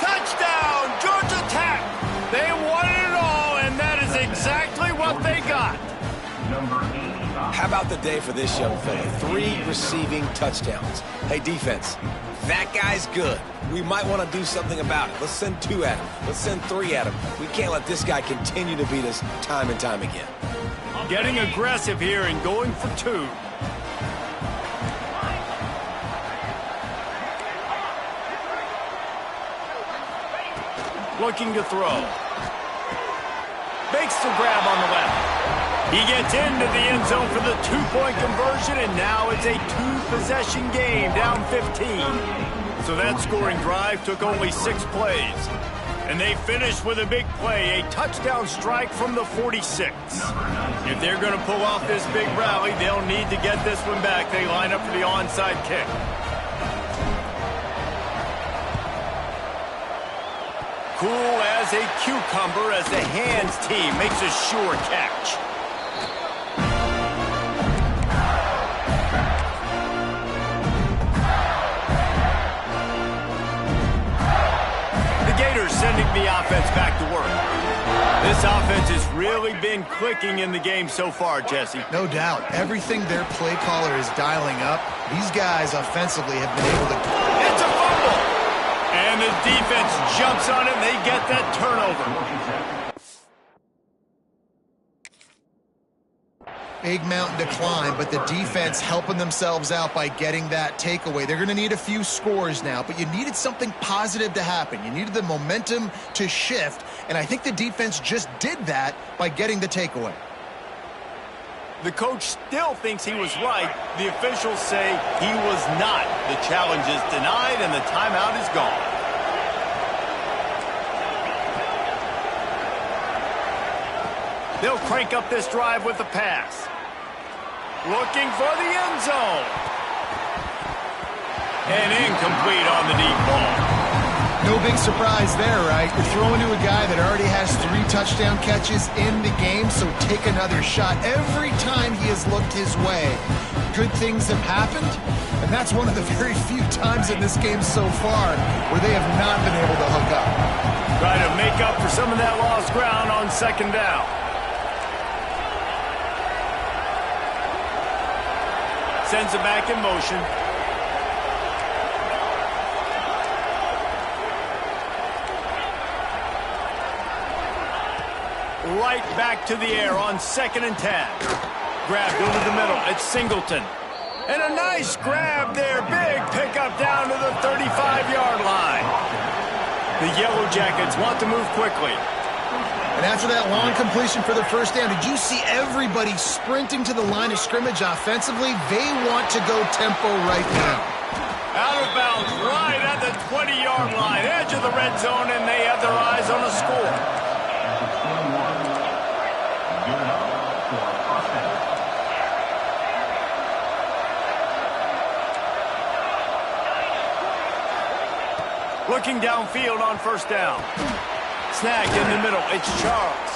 Touchdown, Georgia Tech. They won it all, and that is exactly what they got. How about the day for this young fella? 3 receiving touchdowns. Hey, defense, that guy's good. We might want to do something about it. Let's send 2 at him. Let's send 3 at him. We can't let this guy continue to beat us time and time again. Getting aggressive here and going for 2. Looking to throw. Makes the grab on the left. He gets into the end zone for the 2-point conversion, and now it's a 2-possession game, down 15. So that scoring drive took only 6 plays. And they finished with a big play, a touchdown strike from the 46. If they're going to pull off this big rally, they'll need to get this one back. They line up for the onside kick. Cool as a cucumber as the hands team makes a sure catch. The Gators sending the offense back to work. This offense has really been clicking in the game so far, Jesse. No doubt. Everything their play caller is dialing up, these guys offensively have been able to... It's a fumble! And the defense jumps on it, and they get that turnover. Big mountain to climb, but the defense helping themselves out by getting that takeaway. They're going to need a few scores now, but you needed something positive to happen. You needed the momentum to shift, and I think the defense just did that by getting the takeaway. The coach still thinks he was right. The officials say he was not. The challenge is denied, and the timeout is gone. They'll crank up this drive with the pass. Looking for the end zone. And incomplete on the deep ball. No big surprise there, right? You're throwing to a guy that already has 3 touchdown catches in the game, so take another shot. Every time he has looked his way, good things have happened, and that's one of the very few times in this game so far where they have not been able to hook up. Try to make up for some of that lost ground on second down. Sends it back in motion. Right back to the air on 2nd and 10. Grabbed over the middle. It's Singleton. And a nice grab there. Big pickup down to the 35-yard line. The Yellow Jackets want to move quickly. And after that long completion for the first down, did you see everybody sprinting to the line of scrimmage offensively? They want to go tempo right now. Out of bounds right at the 20-yard line. Edge of the red zone, and they have their eyes on a score. Looking downfield on first down. Snagged in the middle. It's Charles.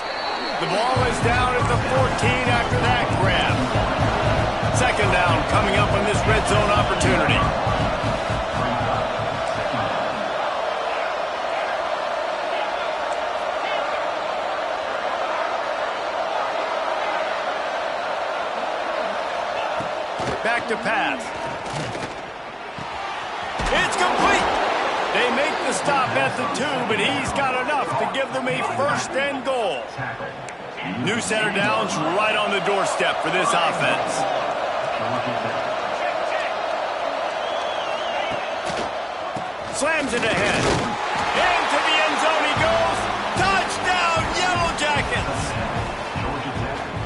The ball is down at the 14 after that grab. Second down coming up on this red zone opportunity. Back to pass. It's complete. They make the stop at the 2, but he's got enough to give them a first and goal. New center downs right on the doorstep for this offense. Slams it ahead. Into the end zone he goes. Touchdown, Yellow Jackets!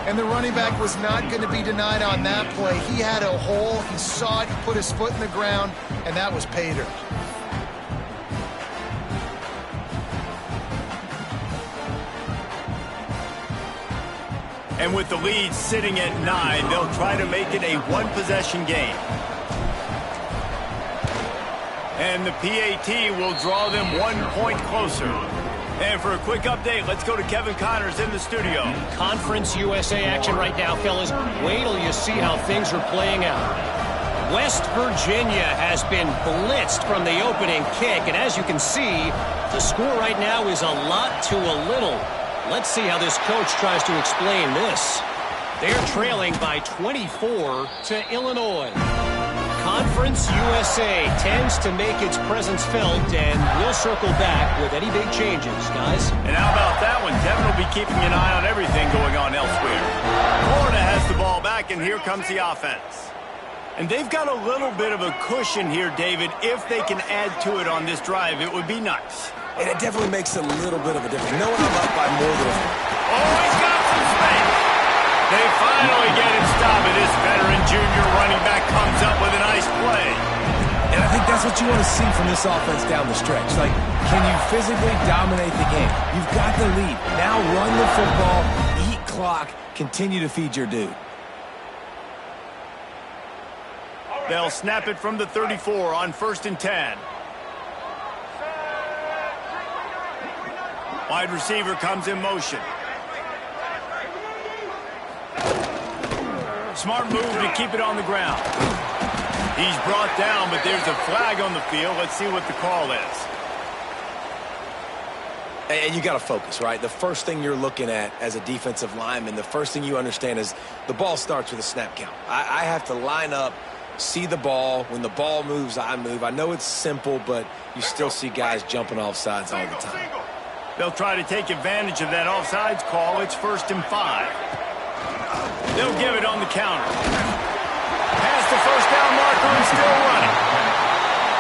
And the running back was not going to be denied on that play. He had a hole. He saw it. He put his foot in the ground, and that was pay dirt. And with the lead sitting at 9, they'll try to make it a one-possession game. And the PAT will draw them 1 point closer. And for a quick update, let's go to Kevin Connors in the studio. Conference USA action right now, fellas. Wait till you see how things are playing out. West Virginia has been blitzed from the opening kick, and as you can see, the score right now is a lot to a little. Let's see how this coach tries to explain this. They're trailing by 24 to Illinois. Conference USA tends to make its presence felt, and we'll circle back with any big changes, guys. And how about that one? Kevin will be keeping an eye on everything going on elsewhere. Florida has the ball back, and here comes the offense. And they've got a little bit of a cushion here, David. If they can add to it on this drive, it would be nice. And it definitely makes a little bit of a difference. Knowing I'm up by more than Oh, he's got some space. They finally get it stopped, and this veteran junior running back comes up with a nice play. And I think that's what you want to see from this offense down the stretch. Like, can you physically dominate the game? You've got the lead. Now run the football, eat clock, continue to feed your dude. They'll snap it from the 34 on 1st and 10. Wide receiver comes in motion. Smart move to keep it on the ground. He's brought down, but there's a flag on the field. Let's see what the call is. And you got to focus, right? The first thing you're looking at as a defensive lineman, the first thing you understand is the ball starts with a snap count. I have to line up, see the ball. When the ball moves, I move. I know it's simple, but you still see guys jumping off sides all the time. They'll try to take advantage of that offsides call. It's 1st and 5. They'll give it on the counter. Past the first down marker and still running.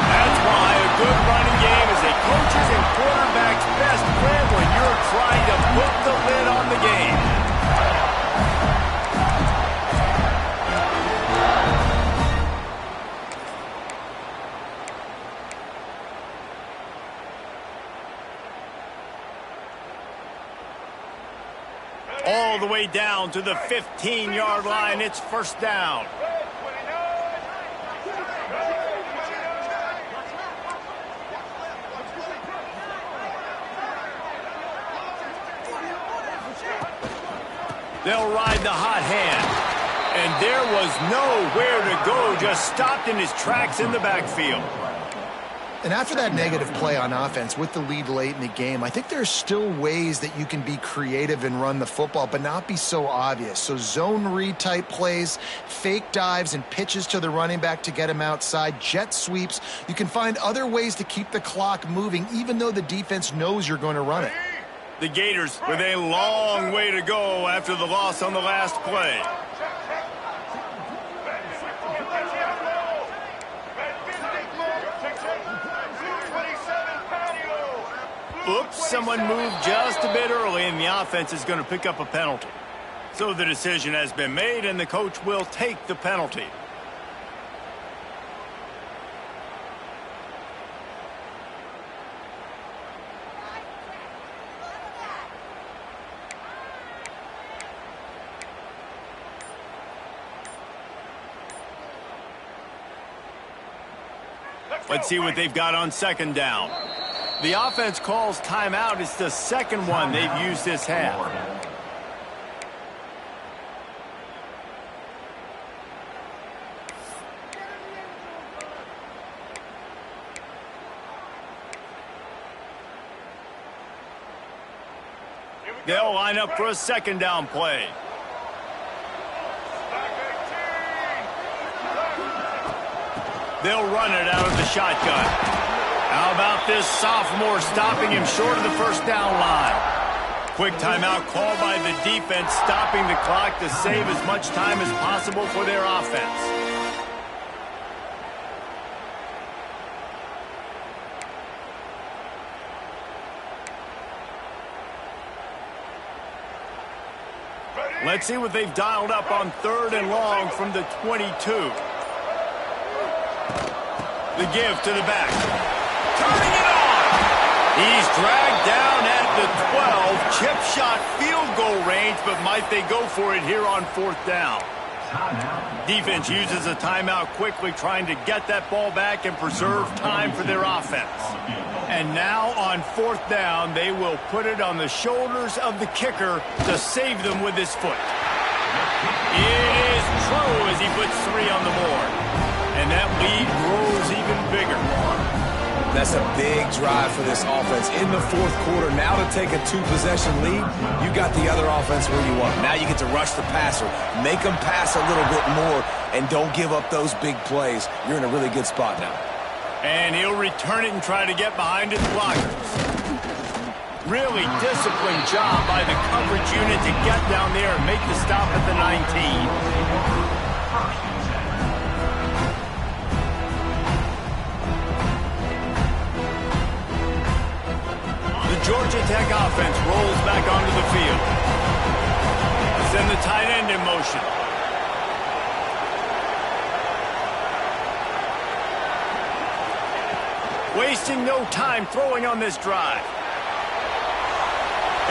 That's why a good running game is a coach's and quarterback's best friend when you're trying to put the lid on the game. All the way down to the 15-yard line. It's 1st down. They'll ride the hot hand. And there was nowhere to go, just stopped in his tracks in the backfield. And after that negative play on offense with the lead late in the game, I think there's still ways that you can be creative and run the football, but not be so obvious. So zone read type plays, fake dives and pitches to the running back to get him outside, jet sweeps. You can find other ways to keep the clock moving, even though the defense knows you're going to run it. The Gators with a long way to go after the loss on the last play. Oops, someone moved just a bit early, and the offense is going to pick up a penalty. So the decision has been made, and the coach will take the penalty. Let's see what they've got on 2nd down. The offense calls timeout. It's the 2nd one they've used this half. They'll line up for a 2nd down play. They'll run it out of the shotgun. How about this sophomore stopping him short of the 1st down line? Quick timeout called by the defense, stopping the clock to save as much time as possible for their offense. Let's see what they've dialed up on 3rd and long from the 22. The give to the back. Turning it on. He's dragged down at the 12. Chip shot field goal range, but might they go for it here on 4th down? Defense uses a timeout quickly, trying to get that ball back and preserve time for their offense. And now on 4th down, they will put it on the shoulders of the kicker to save them with his foot. It is true as he puts 3 on the board. And that lead grows even bigger. That's a big drive for this offense in the 4th quarter. Now to take a 2-possession lead, you got the other offense where you want. Now you get to rush the passer, make them pass a little bit more, and don't give up those big plays. You're in a really good spot now. And he'll return it and try to get behind his blockers. Really disciplined job by the coverage unit to get down there and make the stop at the 19. Georgia Tech offense rolls back onto the field. Send the tight end in motion. Wasting no time throwing on this drive.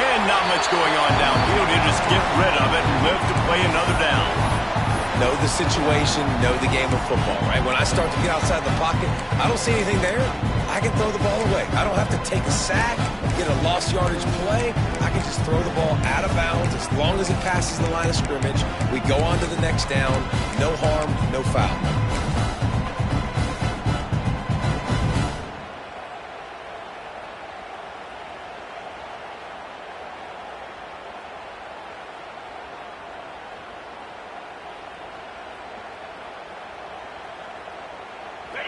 And not much going on downfield. You just get rid of it and live to play another down. Know the situation, know the game of football, right? When I start to get outside the pocket, I don't see anything there. I can throw the ball away. I don't have to take a sack, get a lost yardage play. I can just throw the ball out of bounds as long as it passes the line of scrimmage. We go on to the next down. No harm, no foul.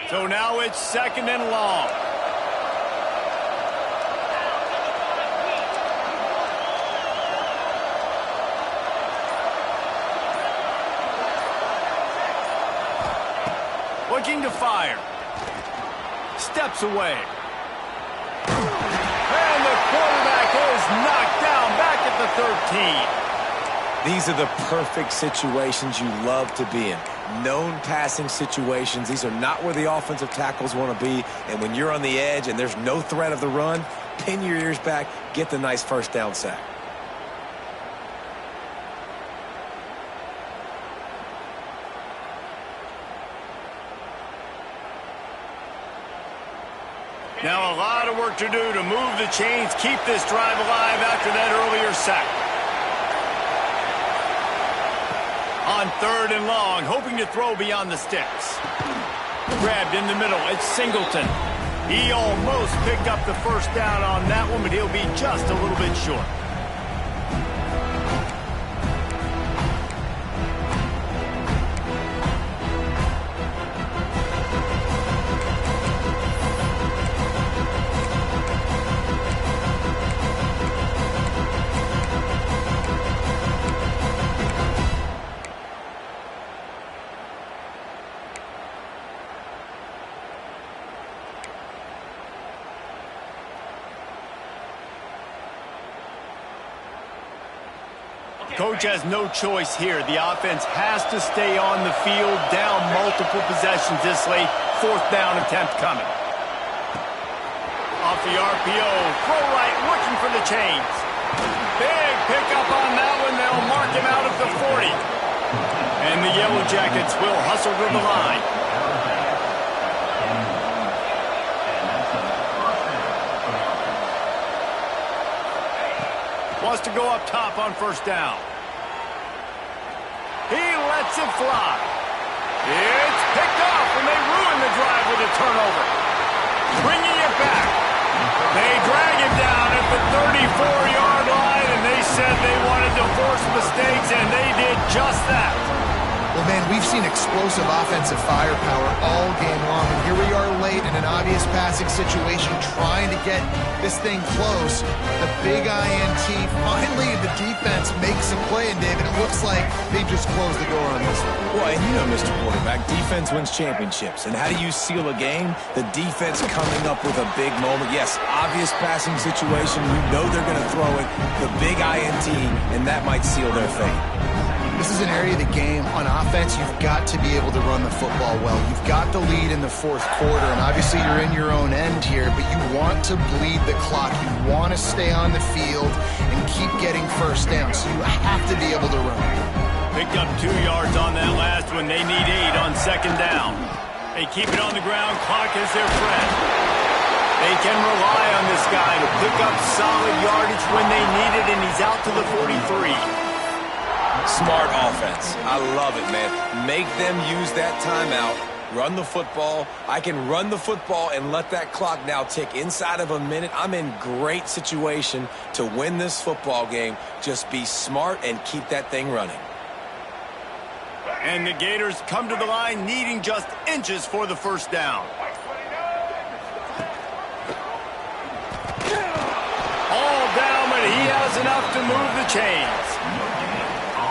So now it's 2nd and long. Looking to fire. Steps away. And the quarterback is knocked down back at the 13. These are the perfect situations you love to be in. Known passing situations. These are not where the offensive tackles want to be. And when you're on the edge and there's no threat of the run, pin your ears back, get the nice first down sack. Now a lot of work to do to move the chains, keep this drive alive after that earlier sack. On 3rd and long, hoping to throw beyond the sticks. Grabbed in the middle, it's Singleton. He almost picked up the first down on that one, but he'll be just a little bit short. Coach has no choice here. The offense has to stay on the field, down multiple possessions this late. 4th down attempt coming. Off the RPO, throw right, looking for the chains. Big pickup on that one. They'll mark him out of the 40. And the Yellow Jackets will hustle to the line. Wants to go up top on 1st down. He lets it fly. It's picked off, and they ruin the drive with a turnover. Bringing it back. They drag him down at the 34-yard line, and they said they wanted to force mistakes, and they did just that. Well, man, we've seen explosive offensive firepower all game long, and here we are late in an obvious passing situation trying to get this thing close. The big INT, finally the defense makes a play, and David, it looks like they just closed the door on this one. Well, and you know, Mr. Quarterback, defense wins championships. And how do you seal a game? The defense coming up with a big moment. Yes, obvious passing situation. You know they're going to throw it. The big INT, and that might seal their fate. This is an area of the game. On offense, you've got to be able to run the football well. You've got the lead in the 4th quarter, and obviously you're in your own end here, but you want to bleed the clock. You want to stay on the field and keep getting first down, so you have to be able to run. Picked up 2 yards on that last one. They need 8 on 2nd down. They keep it on the ground. Clock is their friend. They can rely on this guy to pick up solid yardage when they need it, and he's out to the 43. Smart offense. I love it, man. Make them use that timeout. Run the football. I can run the football and let that clock now tick inside of a minute. I'm in great situation to win this football game. Just be smart and keep that thing running. And the Gators come to the line needing just inches for the 1st down. All down, but he has enough to move the chains.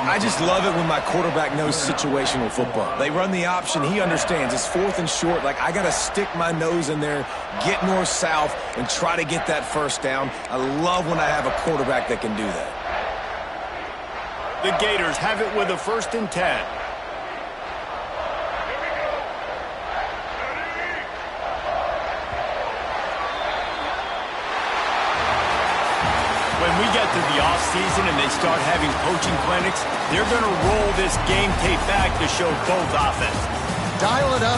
I just love it when my quarterback knows situational football. They run the option. He understands. It's 4th and short. Like, I got to stick my nose in there, get north-south, and try to get that 1st down. I love when I have a quarterback that can do that. The Gators have it with a 1st and 10. When we get to the offseason and they start having coaching clinics, they're going to roll this game tape back to show both offenses. Dial it up.